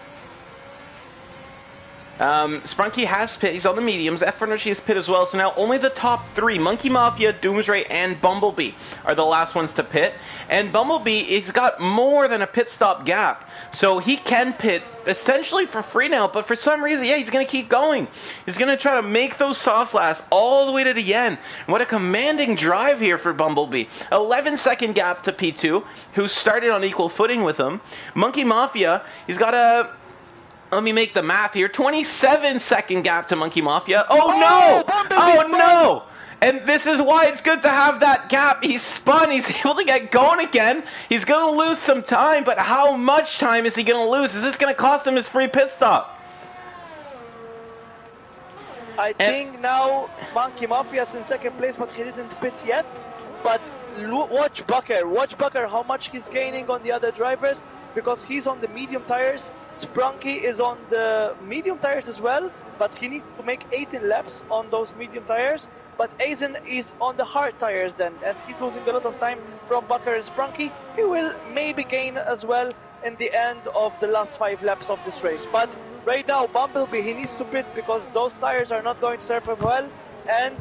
Sprunky has pit. He's on the mediums. F1 Richie has pit as well. So now only the top three, Monkey Mafia, Doomsray, and Bumblebee, are the last ones to pit. And Bumblebee, he's got more than a pit stop gap. So he can pit essentially for free now. But for some reason, yeah, he's going to keep going. He's going to try to make those softs last all the way to the end. What a commanding drive here for Bumblebee. 11-second gap to P2, who started on equal footing with him. Monkey Mafia, he's got a... Let me make the math here. 27-second gap to Monkey Mafia. Oh no! Oh no! And this is why it's good to have that gap. He's spun. He's able to get going again. He's going to lose some time, but how much time is he going to lose? Is this going to cost him his free pit stop? I think now Monkey Mafia is in second place, but he didn't pit yet. But watch Bakker. Watch Bakker, how much he's gaining on the other drivers, because he's on the medium tires. Sprunky is on the medium tires as well, but he needs to make 18 laps on those medium tires. But Aizen is on the hard tires then, and he's losing a lot of time from Bakker and Sprunky. He will maybe gain as well in the end of the last 5 laps of this race. But right now, Bumblebee, he needs to pit because those tires are not going to serve him well, and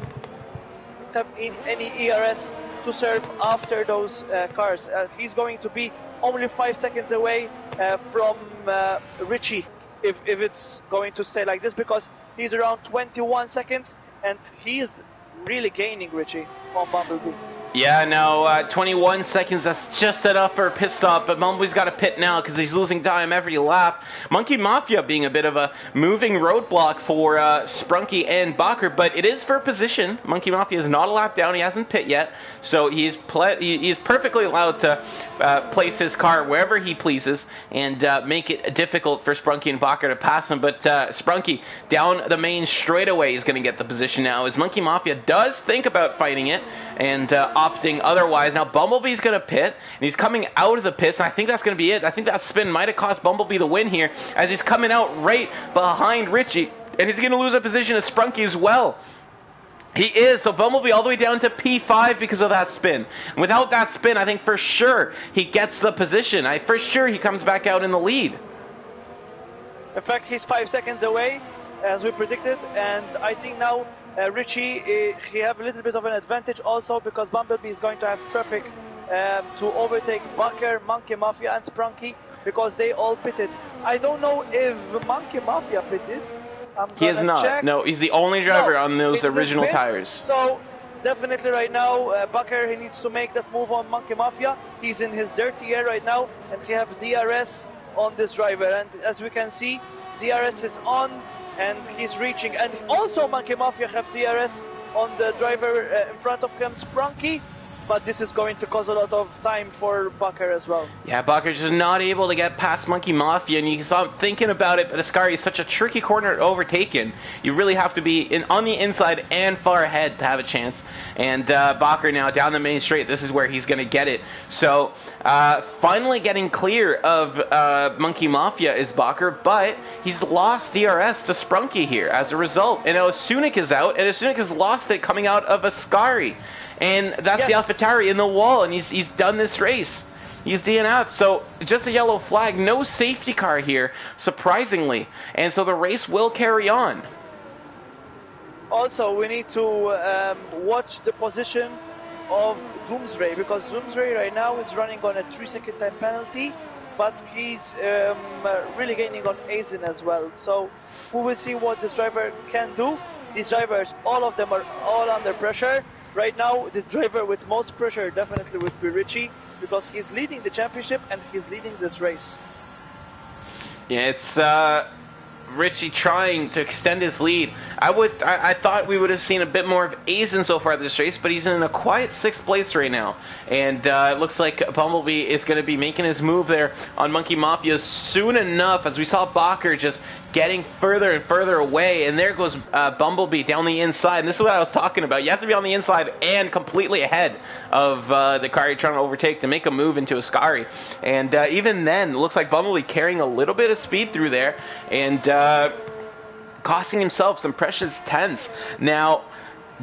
doesn't have any ERS to serve after those cars. He's going to be only 5 seconds away from Richie if it's going to stay like this, because he's around 21 seconds and he's really gaining Richie on Bumblebee. Yeah, no, 21 seconds, that's just enough for a pit stop, but Bumblebee's got to pit now because he's losing time every lap. Monkey Mafia being a bit of a moving roadblock for Sprunky and Bakker, but it is for position. Monkey Mafia is not a lap down, he hasn't pit yet, so he's perfectly allowed to place his car wherever he pleases and make it difficult for Sprunky and Bakker to pass him, but Sprunky down the main straightaway is going to get the position now, as Monkey Mafia does think about fighting it and opting otherwise. Now Bumblebee's going to pit, and he's coming out of the pits, and I think that's going to be it. I think that spin might have cost Bumblebee the win here, as he's coming out right behind Richie, and he's going to lose a position as Sprunky as well. He is, so Bumblebee all the way down to P5 because of that spin. And without that spin, I think for sure he gets the position. For sure he comes back out in the lead. In fact, he's 5 seconds away, as we predicted, and I think now Richie, he have a little bit of an advantage also because Bumblebee is going to have traffic to overtake Bakker, Monkey Mafia and Sprunky because they all pitted. I don't know if Monkey Mafia pitted. He is not. Check. No, he's the only driver on those original tires. So definitely right now, Bakker, he needs to make that move on Monkey Mafia. He's in his dirty air right now, and he have DRS on this driver. And as we can see, DRS is on. And he's reaching, and also Monkey Mafia have DRS on the driver in front of him, Sprunky, but this is going to cause a lot of time for Bakker as well. Yeah, Bakker's just not able to get past Monkey Mafia, and you saw him thinking about it, but Ascari is such a tricky corner to overtake in. You really have to be on the inside and far ahead to have a chance, and Bakker now down the main straight, this is where he's going to get it. So finally getting clear of Monkey Mafia is Bakker, but he's lost DRS to Sprunky here as a result. And now Sunik is out, and Sunik has lost it coming out of Ascari. And that's the AlphaTauri in the wall, and he's done this race. He's DNF, so just a yellow flag, no safety car here, surprisingly. And so the race will carry on. Also, we need to watch the position of Doomsray, because Doomsray right now is running on a 3-second time penalty, but he's really gaining on Aizen as well. So we will see what this driver can do. These drivers, all of them are all under pressure. Right now, the driver with most pressure definitely would be Richie, because he's leading the championship and he's leading this race. Yeah, it's Richie trying to extend his lead. I thought we would have seen a bit more of Aizen so far this race, but he's in a quiet 6th place right now. And it looks like Bumblebee is going to be making his move there on Monkey Mafia soon enough, as we saw Bakker just getting further and further away, and there goes Bumblebee down the inside. And this is what I was talking about. You have to be on the inside and completely ahead of the car you're trying to overtake to make a move into Ascari. And even then, it looks like Bumblebee carrying a little bit of speed through there, and costing himself some precious tenths. Now,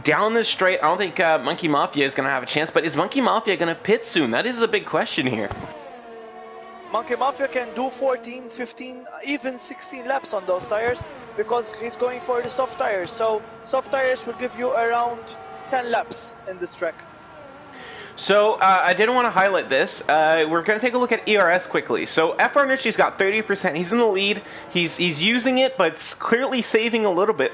down the straight, I don't think Monkey Mafia is going to have a chance, but is Monkey Mafia going to pit soon? That is a big question here. Monkey Mafia can do 14, 15, even 16 laps on those tires because he's going for the soft tires. So soft tires will give you around 10 laps in this track. So I didn't want to highlight this. We're going to take a look at ERS quickly. So F. Arnucci's got 30%. He's in the lead. He's using it, but it's clearly saving a little bit.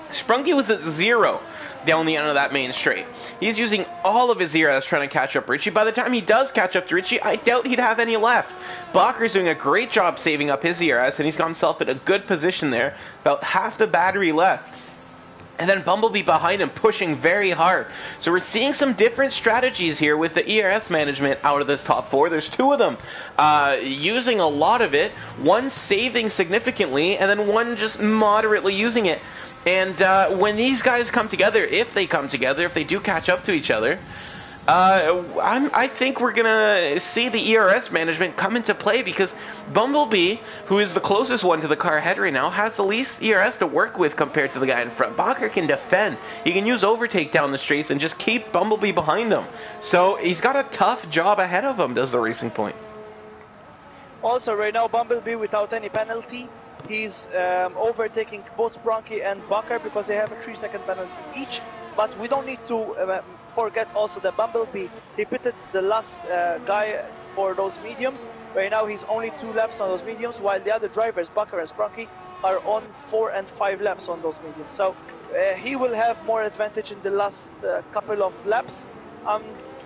Sprunky was at 0 down the end of that main straight. He's using all of his ERS trying to catch up Richie. By the time he does catch up to Richie, I doubt he'd have any left. Bakker's doing a great job saving up his ERS, and he's got himself in a good position there. About half the battery left. And then Bumblebee behind him pushing very hard. So we're seeing some different strategies here with the ERS management out of this top 4. There's 2 of them using a lot of it. One saving significantly, and then one just moderately using it. And when these guys come together, if they come together, if they do catch up to each other, I think we're going to see the ERS management come into play because Bumblebee, who is the closest one to the car ahead right now, has the least ERS to work with compared to the guy in front. Bakker can defend. He can use overtake down the streets and just keep Bumblebee behind him. So he's got a tough job ahead of him, does the Racing Point. Also, right now, Bumblebee, without any penalty, he's overtaking both Bronchi and Bakker because they have a 3-second penalty each. But we don't need to forget also that Bumblebee, he pitted the last guy for those mediums. Right now he's only 2 laps on those mediums, while the other drivers, Bakker and Sprunky, are on 4 and 5 laps on those mediums. So he will have more advantage in the last couple of laps. I'm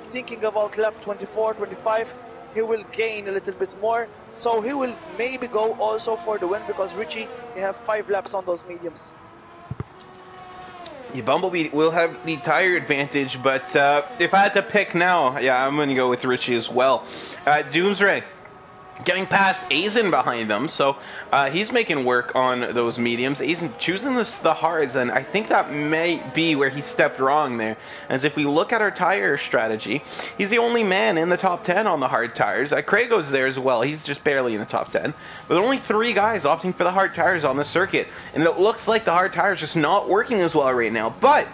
thinking about lap 24, 25. He will gain a little bit more, so he will maybe go also for the win because Richie, he have 5 laps on those mediums. Yeah, Bumblebee will have the tire advantage, but if I had to pick now, yeah, I'm going to go with Richie as well. Doomsray getting past Aizen behind them, so he's making work on those mediums. Aizen choosing the hards, and I think that may be where he stepped wrong there. As if we look at our tire strategy, he's the only man in the top 10 on the hard tires. Krago's there as well. He's just barely in the top 10. But there are only 3 guys opting for the hard tires on the circuit, and it looks like the hard tires just not working as well right now. But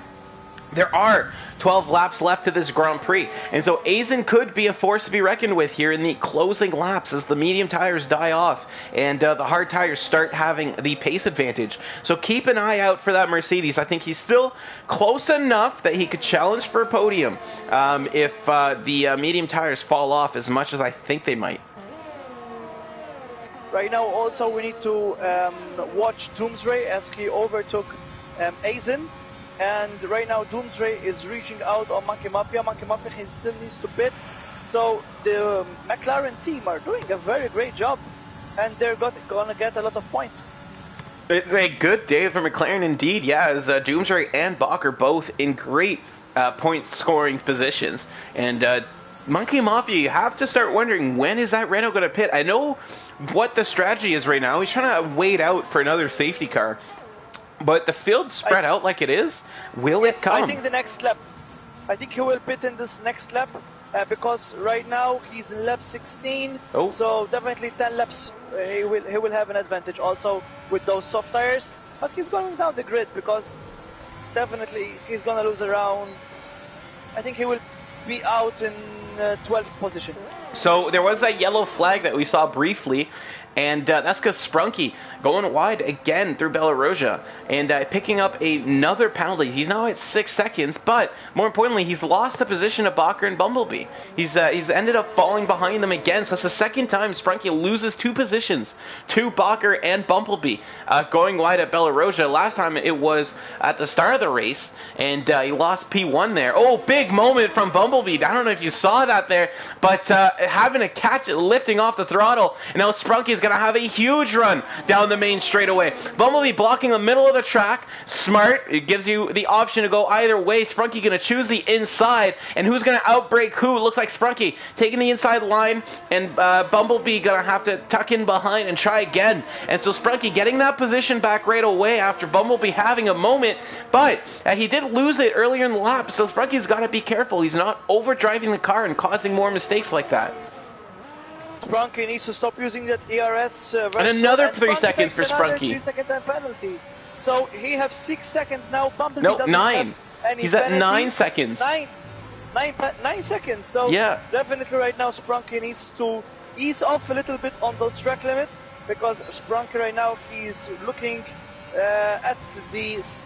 there are 12 laps left to this Grand Prix, and so Aizen could be a force to be reckoned with here in the closing laps as the medium tires die off and the hard tires start having the pace advantage. So keep an eye out for that Mercedes. I think he's still close enough that he could challenge for a podium if the medium tires fall off as much as I think they might. Right now also we need to watch Doomsray as he overtook Aizen. And right now Doomsray is reaching out on Monkey Mafia. Monkey Mafia still needs to pit. So the McLaren team are doing a very great job, and they're gonna get a lot of points. It's a good day for McLaren indeed, yeah, as Doomsray and Bakker both in great point scoring positions. And Monkey Mafia, you have to start wondering, when is that Renault going to pit? I know what the strategy is right now. He's trying to wait out for another safety car. But the field's spread out like it is. Will it come? I think the next lap. I think he will pit in this next lap because right now he's in lap 16. Oh. So definitely 10 laps he will have an advantage also with those soft tires. But he's going down the grid because definitely he's gonna lose around. I think he will be out in 12th position. So there was that yellow flag that we saw briefly. And that's because Sprunky going wide again through Belarosia and picking up another penalty. He's now at 6 seconds, but more importantly, he's lost the position of Bakker and Bumblebee. He's ended up falling behind them again, so that's the second time Sprunky loses 2 positions to Bakker and Bumblebee going wide at Belarosia. Last time it was at the start of the race, and he lost P1 there. Oh, big moment from Bumblebee. I don't know if you saw that there, but having a catch it, lifting off the throttle, and now Sprunky's going to have a huge run down the main straightaway. Bumblebee blocking the middle of the track. Smart. It gives you the option to go either way. Sprunky going to choose the inside. And who's going to outbrake who? It looks like Sprunky taking the inside line, and Bumblebee going to have to tuck in behind and try again. And so Sprunky getting that position back right away after Bumblebee having a moment. But he did lose it earlier in the lap, so Sprunky's got to be careful. He's not overdriving the car and causing more mistakes like that. Sprunky needs to stop using that ERS. And another 3 seconds for Sprunky. 3-second penalty. So he has 6 seconds now. Bumblebee no, doesn't 9. Have He's at penalty. 9 seconds. 9 seconds. So yeah, definitely right now Sprunky needs to ease off a little bit on those track limits, because Sprunky right now he's looking at these.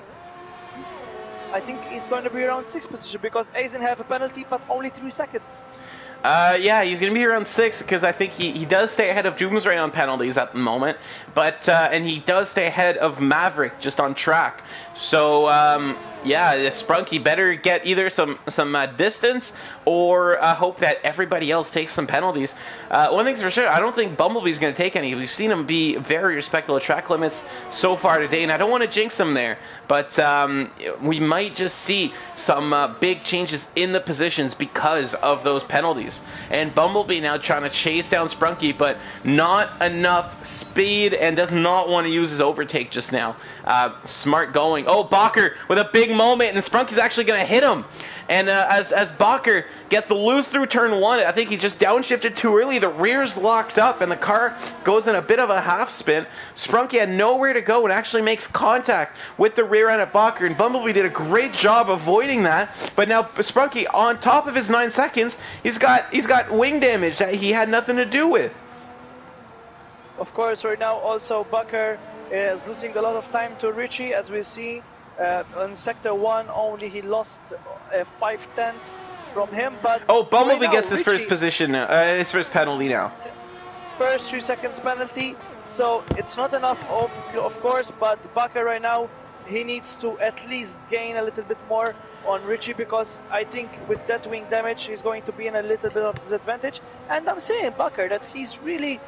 I think he's going to be around 6th position because Aizen have a penalty, but only 3 seconds. Yeah, he's going to be around 6 because I think he does stay ahead of Doomsray on penalties at the moment, but and he does stay ahead of Maverick just on track. So yeah, Sprunky better get either some distance or hope that everybody else takes some penalties. One thing's for sure, I don't think Bumblebee's going to take any. We've seen him be very respectful of track limits so far today, and I don't want to jinx him there, but we might just see some big changes in the positions because of those penalties. And Bumblebee now trying to chase down Sprunky, but not enough speed and does not want to use his overtake just now. Smart going. Oh, Bakker with a big moment, and Sprunky's actually going to hit him. And as Bakker gets the loose through turn 1, I think he just downshifted too early. The rear's locked up, and the car goes in a bit of a half spin. Sprunky had nowhere to go and actually makes contact with the rear end of Bakker, and Bumblebee did a great job avoiding that. But now Sprunky, on top of his 9 seconds, he's got wing damage that he had nothing to do with. Of course, right now also Bakker is losing a lot of time to Richie, as we see. On sector 1 only he lost 5/10 from him, but oh, Bumblebee right gets now, his Richie, first position, his first penalty now. First 3 seconds penalty, so it's not enough of course, but Bakker right now he needs to at least gain a little bit more on Richie, because I think with that wing damage he's going to be in a little bit of disadvantage. And I'm saying Bakker that he's really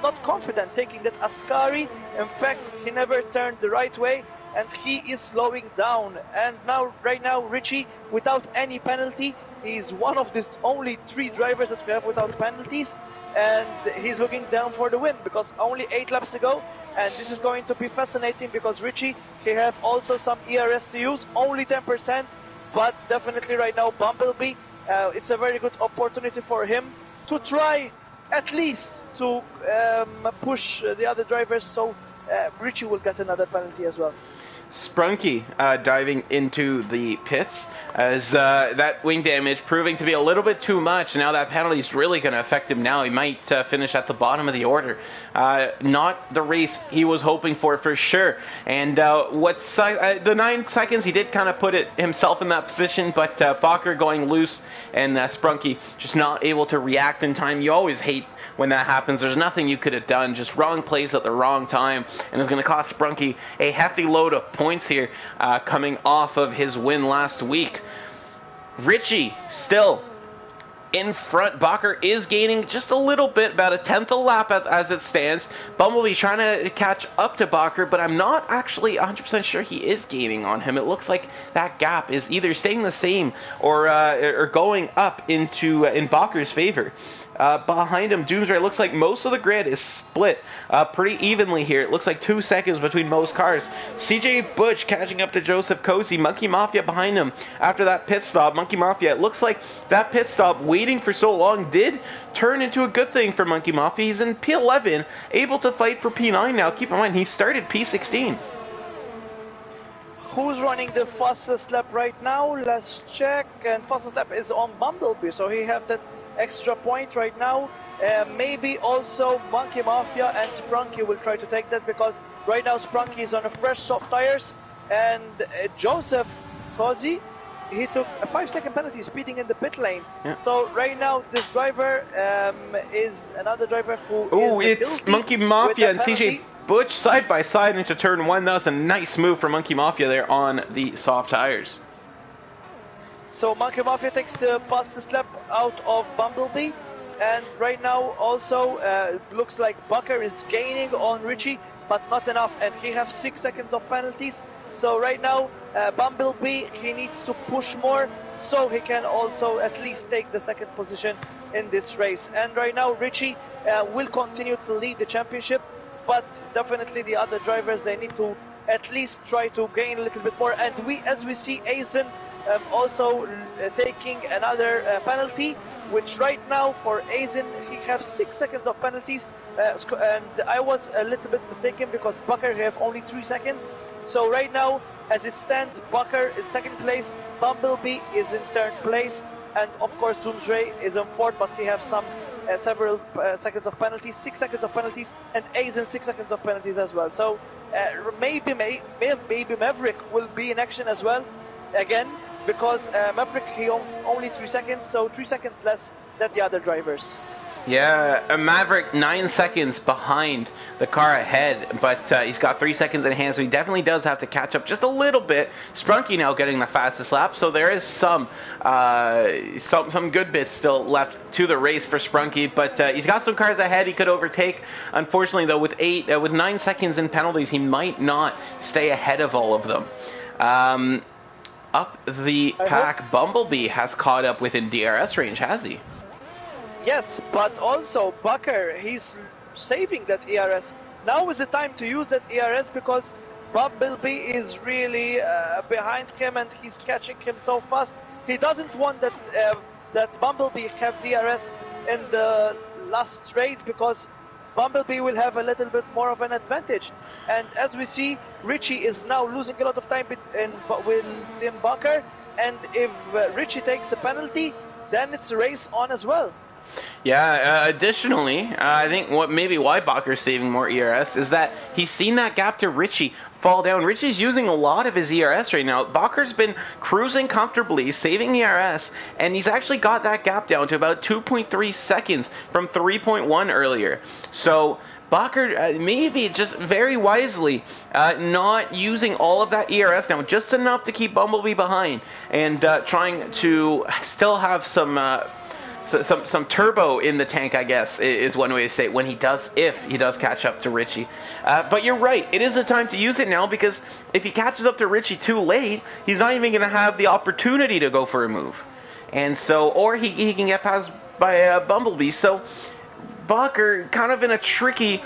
not confident taking that Ascari. In fact, he never turned the right way, and he is slowing down. And now, right now, Richie, without any penalty, he's one of the only 3 drivers that we have without penalties, and he's looking down for the win because only 8 laps to go. And this is going to be fascinating because Richie, he have also some ERS to use, only 10%, but definitely right now Bumblebee, it's a very good opportunity for him to try at least to push the other drivers, so Richie will get another penalty as well. Sprunky diving into the pits as that wing damage proving to be a little bit too much. Now that penalty is really going to affect him now. He might finish at the bottom of the order. Not the race he was hoping for sure. And the 9 seconds, he did kind of put it himself in that position, but Bakker going loose and Sprunky just not able to react in time. You always hate when that happens. There's nothing you could have done, just wrong place at the wrong time, and it's going to cost Sprunky a hefty load of points here coming off of his win last week. Richie still in front. Bakker is gaining just a little bit, about a 10th a lap as it stands. Bumblebee trying to catch up to Bakker, but I'm not actually 100% sure he is gaining on him. It looks like that gap is either staying the same or going up in Bakker's favor. Behind him, Doomsday, looks like most of the grid is split pretty evenly here. It looks like 2 seconds between most cars. CJ Butch catching up to Joseph Cozy. Monkey Mafia behind him after that pit stop. Monkey Mafia, it looks like that pit stop waiting for so long did turn into a good thing for Monkey Mafia. He's in P11, able to fight for P9 now. Keep in mind, he started P16. Who's running the fastest lap right now? Let's check. And fastest lap is on Bumblebee, so he have that extra point right now. Maybe also Monkey Mafia and Sprunky will try to take that, because right now Sprunky is on a fresh soft tires, and Joseph Cozy, he took a 5-second penalty speeding in the pit lane. Yeah. So right now this driver is another driver who is it's Monkey Mafia and CJ Butch side by side into turn 1. That was a nice move for Monkey Mafia there on the soft tires. So Monkey Mafia takes the fastest lap out of Bumblebee. And right now also looks like Bucker is gaining on Richie, but not enough, and he has 6 seconds of penalties. So right now Bumblebee, he needs to push more so he can also at least take the second position in this race. And right now Richie will continue to lead the championship, but definitely the other drivers, they need to at least try to gain a little bit more. And as we see Aizen also taking another penalty, which right now for Aizen, he has 6 seconds of penalties, and I was a little bit mistaken because Bucker have only 3 seconds. So right now, as it stands, Bucker in second place, Bumblebee is in third place, and of course Doomsday is in fourth, but he have some several seconds of penalties, 6 seconds of penalties, and Aizen 6 seconds of penalties as well. So maybe Maverick will be in action as well again, because Maverick, he only 3 seconds, so 3 seconds less than the other drivers. Yeah, Maverick 9 seconds behind the car ahead, but he's got 3 seconds in hand, so he definitely does have to catch up just a little bit. Sprunky now getting the fastest lap, so there is some good bits still left to the race for Sprunky, but he's got some cars ahead he could overtake. Unfortunately, though, with 9 seconds in penalties, he might not stay ahead of all of them. Up the pack, Bumblebee has caught up within DRS range, has he? Yes, but also Bucker, he's saving that ERS. Now is the time to use that ERS because Bumblebee is really behind him and he's catching him so fast. He doesn't want that Bumblebee have DRS in the last straight because Bumblebee will have a little bit more of an advantage. And as we see, Richie is now losing a lot of time with Tim Bucker, and if Richie takes a penalty, then it's a race on as well. Yeah, additionally, I think why Bakker's saving more ERS is that he's seen that gap to Richie fall down. Richie's using a lot of his ERS right now. Bakker's been cruising comfortably, saving ERS, and he's actually got that gap down to about 2.3 seconds from 3.1 earlier. So Bakker maybe just very wisely not using all of that ERS now, just enough to keep Bumblebee behind, and trying to still have some turbo in the tank, I guess, is one way to say it, if he does catch up to Richie. But you're right, it is the time to use it now, because if he catches up to Richie too late, he's not even going to have the opportunity to go for a move. And so, or he can get passed by Bumblebee. So Bakker kind of in a tricky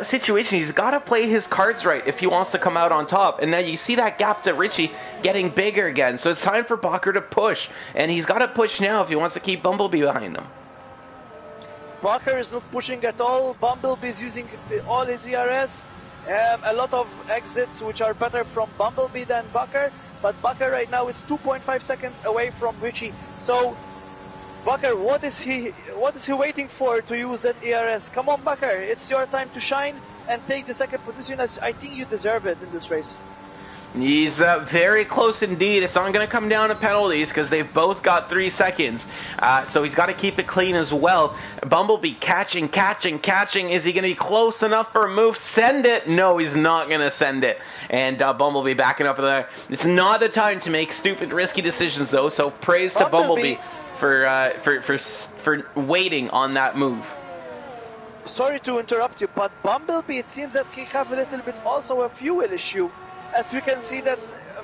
situation. He's got to play his cards right if he wants to come out on top. And now you see that gap to Richie getting bigger again. So it's time for Bakker to push. And he's got to push now if he wants to keep Bumblebee behind him. Bakker is not pushing at all. Bumblebee is using all his ERS. A lot of exits which are better from Bumblebee than Bakker. But Bakker right now is 2.5 seconds away from Richie. So Bakker, what is he waiting for to use that ERS? Come on, Bakker, it's your time to shine and take the second position, as I think you deserve it in this race. He's very close indeed. It's not going to come down to penalties because they've both got 3 seconds. So he's got to keep it clean as well. Bumblebee catching. Is he going to be close enough for a move? Send it. No, he's not going to send it. And Bumblebee backing up there. It's not the time to make stupid, risky decisions, though. So praise to Bumblebee for waiting on that move. Sorry to interrupt you, but Bumblebee, it seems that he have a little bit also a fuel issue. As we can see that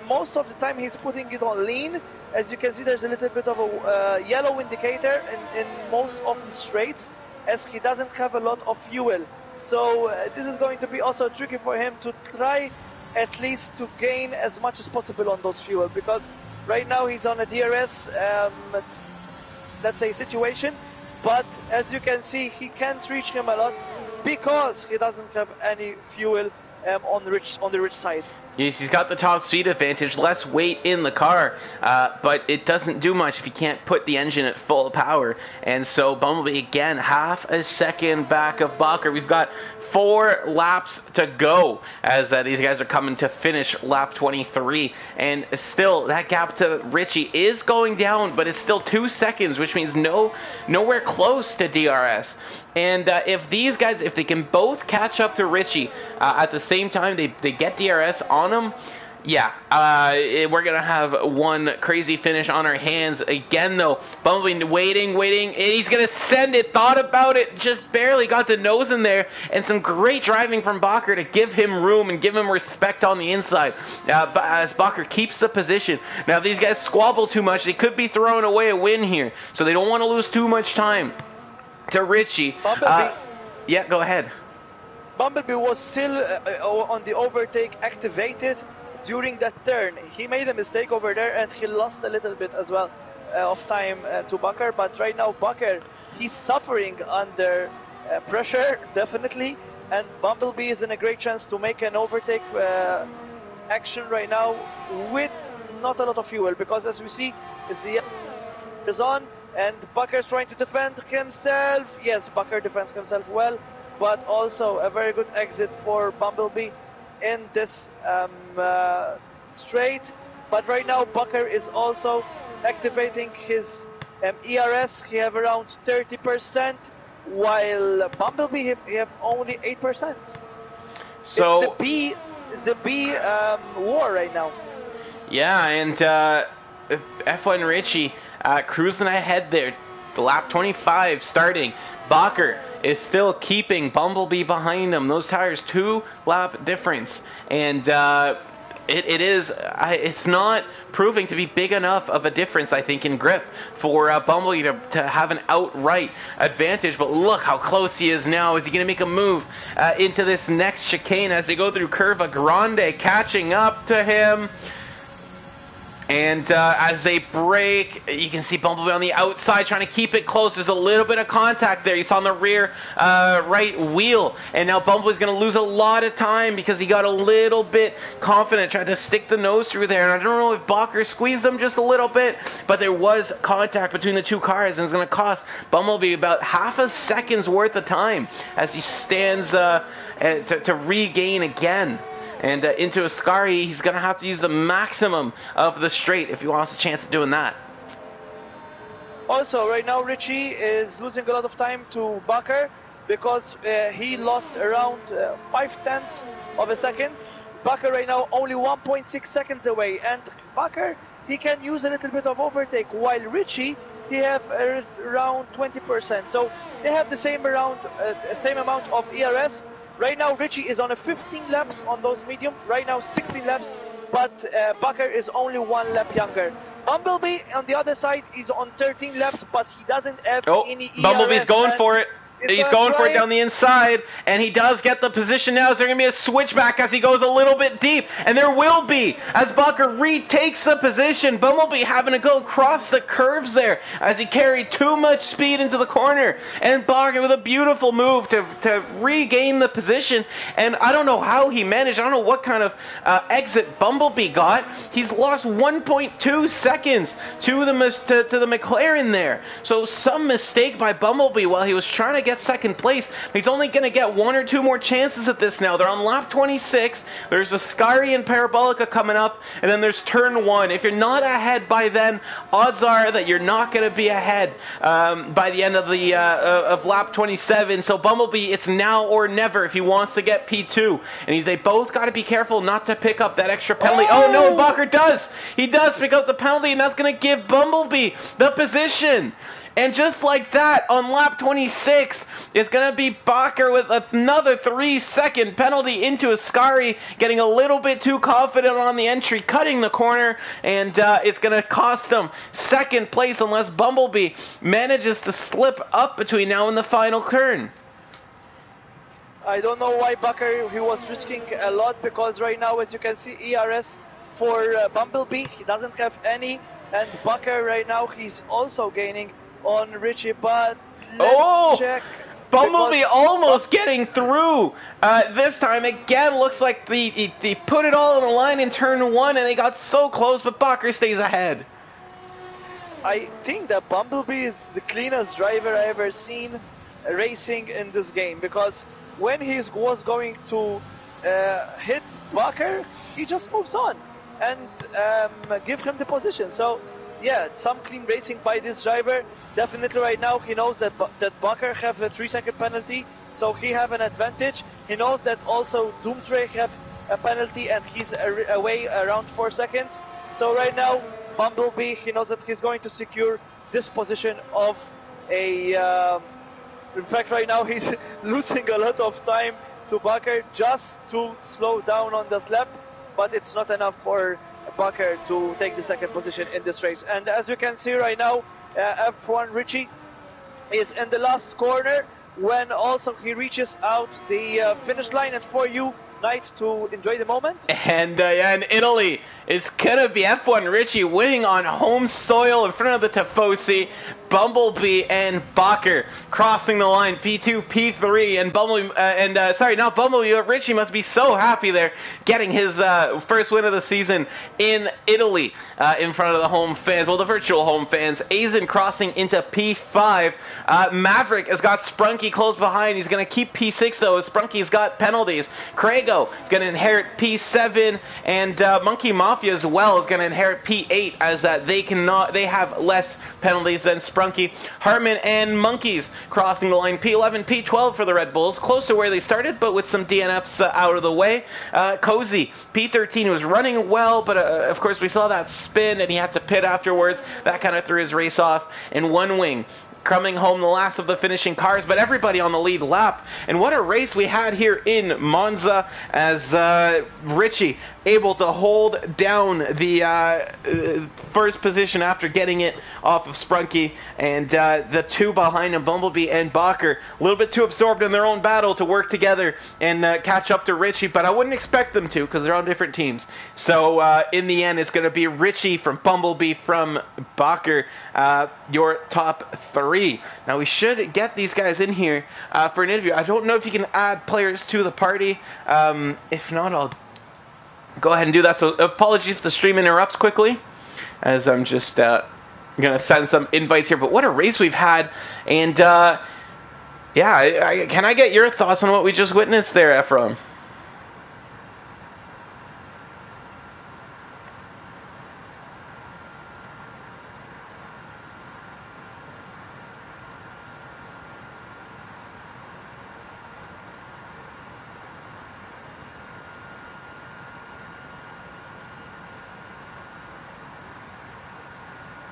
most of the time he's putting it on lean. As you can see, there's a little bit of a yellow indicator in most of the straights, as he doesn't have a lot of fuel. So this is going to be also tricky for him to try at least to gain as much as possible on those fuel, because right now he's on a DRS, let's say, situation. But as you can see, he can't reach him a lot because he doesn't have any fuel on the rich side. Yes, he's got the top speed advantage, less weight in the car, but it doesn't do much if you can't put the engine at full power. And so Bumblebee, again, half a second back of Bakker. We've got 4 laps to go as these guys are coming to finish lap 23. And still, that gap to Richie is going down, but it's still 2 seconds, which means nowhere close to DRS. And if these guys, if they can both catch up to Richie at the same time, they get DRS on him, Yeah, we're going to have one crazy finish on our hands again, though. Bumblebee waiting, and he's going to send it. Thought about it, just barely got the nose in there, and some great driving from Bakker to give him room and give him respect on the inside as Bakker keeps the position. Now, if these guys squabble too much, they could be throwing away a win here, so they don't want to lose too much time to Richie. Yeah, go ahead. Bumblebee was still on the overtake activated during that turn. He made a mistake over there and he lost a little bit as well of time to Bakker, but right now Bakker, he's suffering under pressure, definitely, and Bumblebee is in a great chance to make an overtake action right now with not a lot of fuel, because as we see, the is on and Bakker is trying to defend himself. Yes, Bakker defends himself well, but also a very good exit for Bumblebee in this straight. But right now Bakker is also activating his ERS. He have around 30%, while Bumblebee he have only 8%. So it's the B war right now. Yeah, and F1 Richie cruising ahead there. The lap 25 starting. Bakker is still keeping Bumblebee behind him. Those tires 2 lap difference, and it's not proving to be big enough of a difference, I think, in grip for Bumblebee to have an outright advantage. But look how close he is now. Is he going to make a move into this next chicane as they go through Curva Grande, catching up to him? And as they brake, you can see Bumblebee on the outside trying to keep it close. There's a little bit of contact there. You saw on the rear right wheel. And now Bumblebee's going to lose a lot of time because he got a little bit confident, tried to stick the nose through there. And I don't know if Bakker squeezed him just a little bit, but there was contact between the two cars, and it's going to cost Bumblebee about half a second's worth of time as he stands to regain again. And into Ascari, he's going to have to use the maximum of the straight if he wants a chance of doing that. Also, right now, Richie is losing a lot of time to Bakker because he lost around 0.5 of a second. Bakker right now only 1.6 seconds away. And Bakker, he can use a little bit of overtake, while Richie, he have around 20%. So they have the same amount of ERS. Right now, Richie is on a 15 laps on those medium. Right now, 16 laps, but Bakker is only 1 lap younger. Bumblebee, on the other side, is on 13 laps, but he doesn't have any ERS. Bumblebee's going for it. He's going for it down the inside, and he does get the position now. Is there going to be a switchback as he goes a little bit deep? And there will be, as Bakker retakes the position. Bumblebee having to go across the curves there as he carried too much speed into the corner. And Bakker with a beautiful move to regain the position. And I don't know how he managed. I don't know what kind of exit Bumblebee got. He's lost 1.2 seconds to the McLaren there. So some mistake by Bumblebee while he was trying to get second place. He's only going to get 1 or 2 more chances at this now. They're on lap 26. There's Ascari and Parabolica coming up, and then there's turn 1. If you're not ahead by then, odds are that you're not going to be ahead by the end of the of lap 27. So Bumblebee, it's now or never if he wants to get P2. And they both got to be careful not to pick up that extra penalty. Oh no, Bakker does! He does pick up the penalty, and that's going to give Bumblebee the position. And just like that, on lap 26, it's going to be Bakker with another 3-second penalty into Ascari, getting a little bit too confident on the entry, cutting the corner, and it's going to cost him second place unless Bumblebee manages to slip up between now and the final turn. I don't know why Bakker, he was risking a lot, because right now, as you can see, ERS for Bumblebee, he doesn't have any, and Bakker right now, he's also gaining on Richie, but let's check. Bumblebee almost getting through this time. Again, looks like they put it all on the line in turn 1, and they got so close, but Bakker stays ahead. I think that Bumblebee is the cleanest driver I ever seen racing in this game, because when he was going to hit Bakker, he just moves on and give him the position. So yeah, some clean racing by this driver. Definitely right now he knows that Bakker have a 3-second penalty, so he have an advantage. He knows that also Doomsray have a penalty, and he's away around 4 seconds. So right now, Bumblebee, he knows that he's going to secure this position of a... in fact, right now he's losing a lot of time to Bakker just to slow down on the slap, but it's not enough for Bakker to take the second position in this race. And as you can see right now, F1 Richie is in the last corner when also he reaches out the finish line. And for you, Knight, to enjoy the moment. And in Italy, it's gonna be F1 Richie winning on home soil in front of the Tifosi. Bumblebee and Bakker crossing the line, P2, P3, and Bumblebee, but Richie must be so happy there, getting his first win of the season in Italy in front of the home fans, well, the virtual home fans. Aizen crossing into P5. Maverick has got Sprunky close behind. He's going to keep P6, though, as Sprunky's got penalties. Craigo is going to inherit P7, and Monkey Mafia as well is going to inherit P8, as they have less penalties than Sprunky. Hartman and Monkeys crossing the line, P11, P12 for the Red Bulls, close to where they started, but with some DNFs out of the way. Cozy, P13, was running well, but of course we saw that spin, and he had to pit afterwards. That kind of threw his race off. In One Wing, coming home the last of the finishing cars, but everybody on the lead lap. And what a race we had here in Monza, as Richie able to hold down the first position after getting it off of Sprunky, and the two behind him, Bumblebee and Bakker, a little bit too absorbed in their own battle to work together and catch up to Richie, but I wouldn't expect them to, because they're on different teams. So in the end, it's going to be Richie from Bumblebee from Bakker, your top three. Now we should get these guys in here for an interview. I don't know if you can add players to the party. If not, I'll go ahead and do that. So apologies if the stream interrupts quickly, as I'm just going to send some invites here. But what a race we've had. And can I get your thoughts on what we just witnessed there, Ephraim?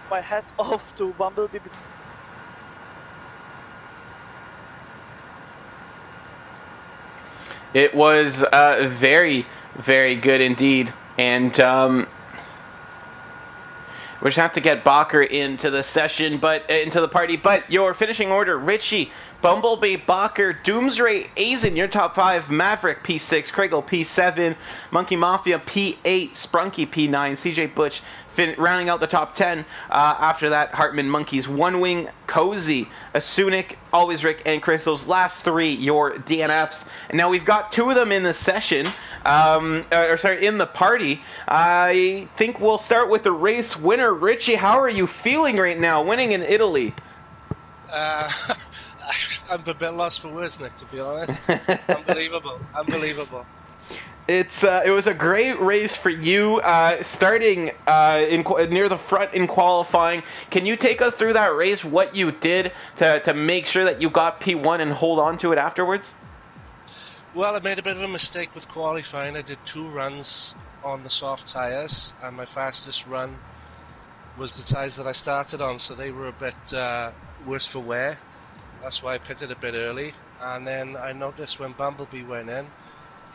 My hat off to Bumblebee. It was very, very good indeed. And we just have to get Bakker into the session, into the party. But your finishing order: Richie, Bumblebee, Bakker, Doomsray, Aizen, your top five. Maverick, P6, Craigle, P7, Monkey Mafia, P8, Sprunky, P9, CJ Butch, rounding out the top 10. After that, Hartman, Monkeys, One Wing, Cozy, Asunik, Always Rick, and Chris. Those last three, your DNFs. And now we've got two of them in the session, in the party. I think we'll start with the race winner. Richie, how are you feeling right now, winning in Italy? I'm a bit lost for words, Nick, to be honest. Unbelievable. It was a great race for you, starting near the front in qualifying. Can you take us through that race, what you did to make sure that you got P1 and hold on to it afterwards? Well, I made a bit of a mistake with qualifying. I did 2 runs on the soft tyres, and my fastest run was the tyres that I started on, so they were a bit worse for wear. That's why I pitted a bit early. And then I noticed when Bumblebee went in,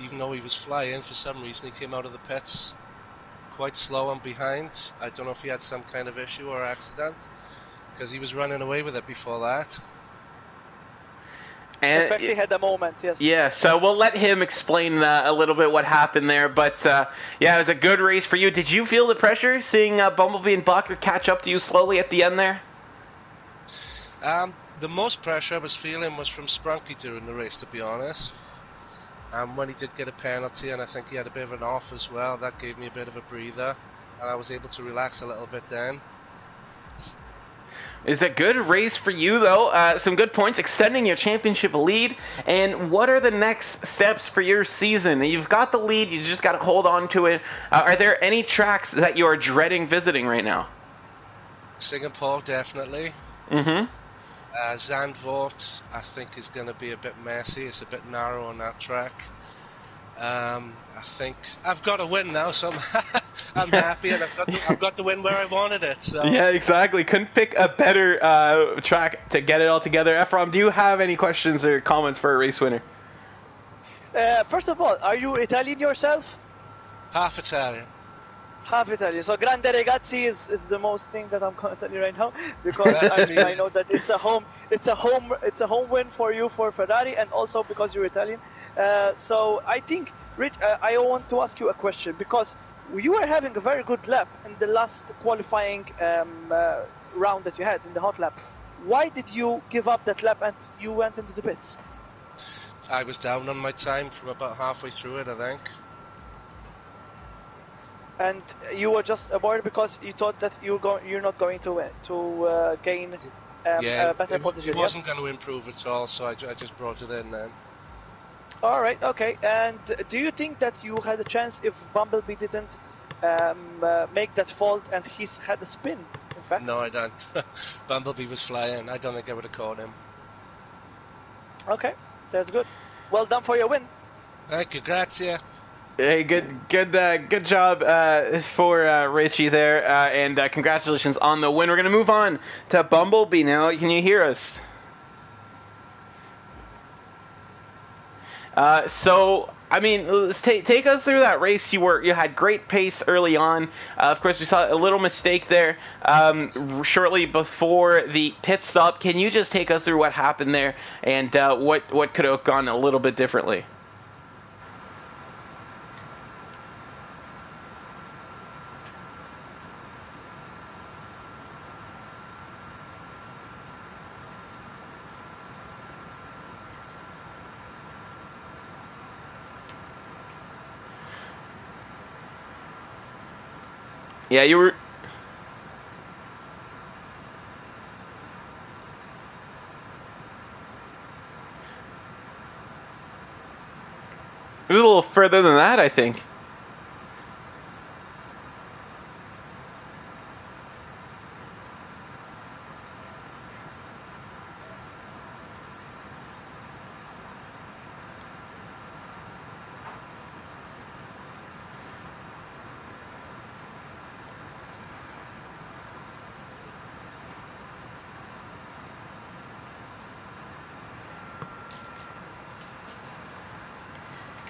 even though he was flying, for some reason he came out of the pits quite slow and behind. I don't know if he had some kind of issue or accident, because he was running away with it before that. And in fact, he had a moment, yes. Yeah, so we'll let him explain a little bit what happened there. But it was a good race for you. Did you feel the pressure seeing Bumblebee and Bakker catch up to you slowly at the end there? The most pressure I was feeling was from Sprunky during the race, to be honest. When he did get a penalty, and I think he had a bit of an off as well, that gave me a bit of a breather, and I was able to relax a little bit then. It's a good race for you, though. Some good points, extending your championship lead. And what are the next steps for your season? You've got the lead, you just got to hold on to it. Are there any tracks that you are dreading visiting right now? Singapore, definitely. Mm-hmm. Zandvoort, I think, is going to be a bit messy. It's a bit narrow on that track. I think I've got to win now, so I'm happy, and I've got to win where I wanted it. So. Yeah, exactly. Couldn't pick a better track to get it all together. Ephraim, do you have any questions or comments for a race winner? First of all, are you Italian yourself? Half Italian. Half Italian. So Grande Ragazzi is the most thing that I'm going to tell you right now, because I know that it's a home win for you for Ferrari, and also because you're Italian. So I think, Rich, I want to ask you a question, because you were having a very good lap in the last qualifying round that you had in the hot lap. Why did you give up that lap and you went into the pits? I was down on my time from about halfway through it, I think. And you were just aboard because you thought that you're not going to gain a better position. It wasn't going to improve at all, so I just brought it in then. All right, okay. And do you think that you had a chance if Bumblebee didn't make that fault and he's had a spin, in fact? No, I don't. Bumblebee was flying. I don't think I would have caught him. Okay, that's good. Well done for your win. Thank you, grazie. Hey, good job for Richie there, and congratulations on the win. We're gonna move on to Bumblebee now. Can you hear us? So, I mean, let's take us through that race. You had great pace early on. Of course, we saw a little mistake there shortly before the pit stop. Can you just take us through what happened there and what could have gone a little bit differently? Yeah, you were. It was a little further than that, I think.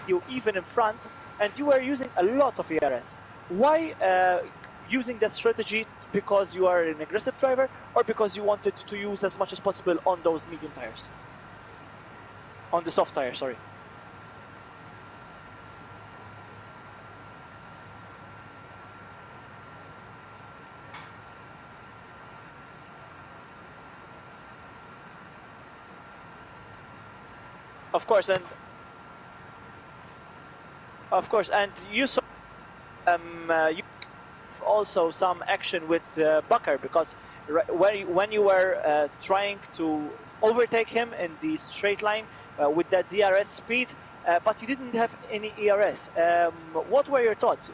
You even in front, and you were using a lot of ERS. Why using that strategy? Because you are an aggressive driver, or because you wanted to use as much as possible on those medium tires? On the soft tire, sorry. Of course, and you saw you also some action with Bucker, because when you were trying to overtake him in the straight line with that DRS speed, but you didn't have any ERS. What were your thoughts?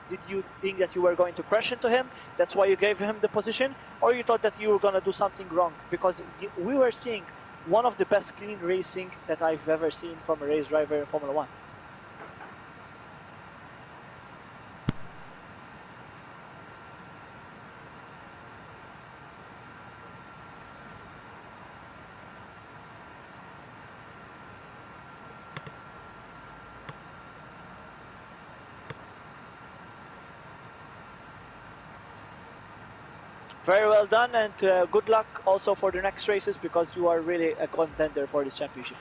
Did you think that you were going to crash into him? That's why you gave him the position, or you thought that you were going to do something wrong? Because we were seeing one of the best clean racing that I've ever seen from a race driver in Formula 1. Very well done, and good luck also for the next races, because you are really a contender for this championship.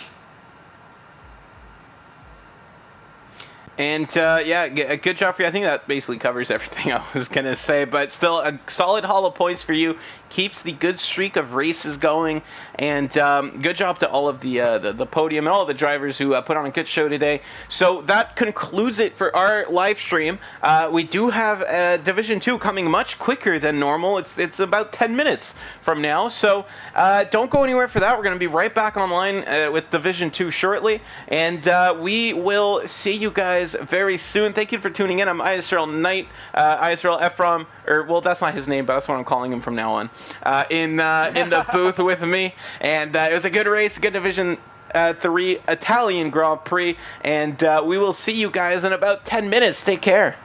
And yeah, good job for you. I think that basically covers everything I was going to say, but still a solid haul of points for you. Keeps the good streak of races going, and good job to all of the podium and all of the drivers who put on a good show today. So that concludes it for our live stream. We do have Division 2 coming much quicker than normal. It's about 10 minutes from now, so don't go anywhere for that. We're going to be right back online with Division 2 shortly, and we will see you guys very soon. Thank you for tuning in. I'm ISRL Knight, ISRL Ephraim, or well, that's not his name, but that's what I'm calling him from now on. In the booth with me, and it was a good race, good Division 3 Italian Grand Prix, and we will see you guys in about 10 minutes. Take care.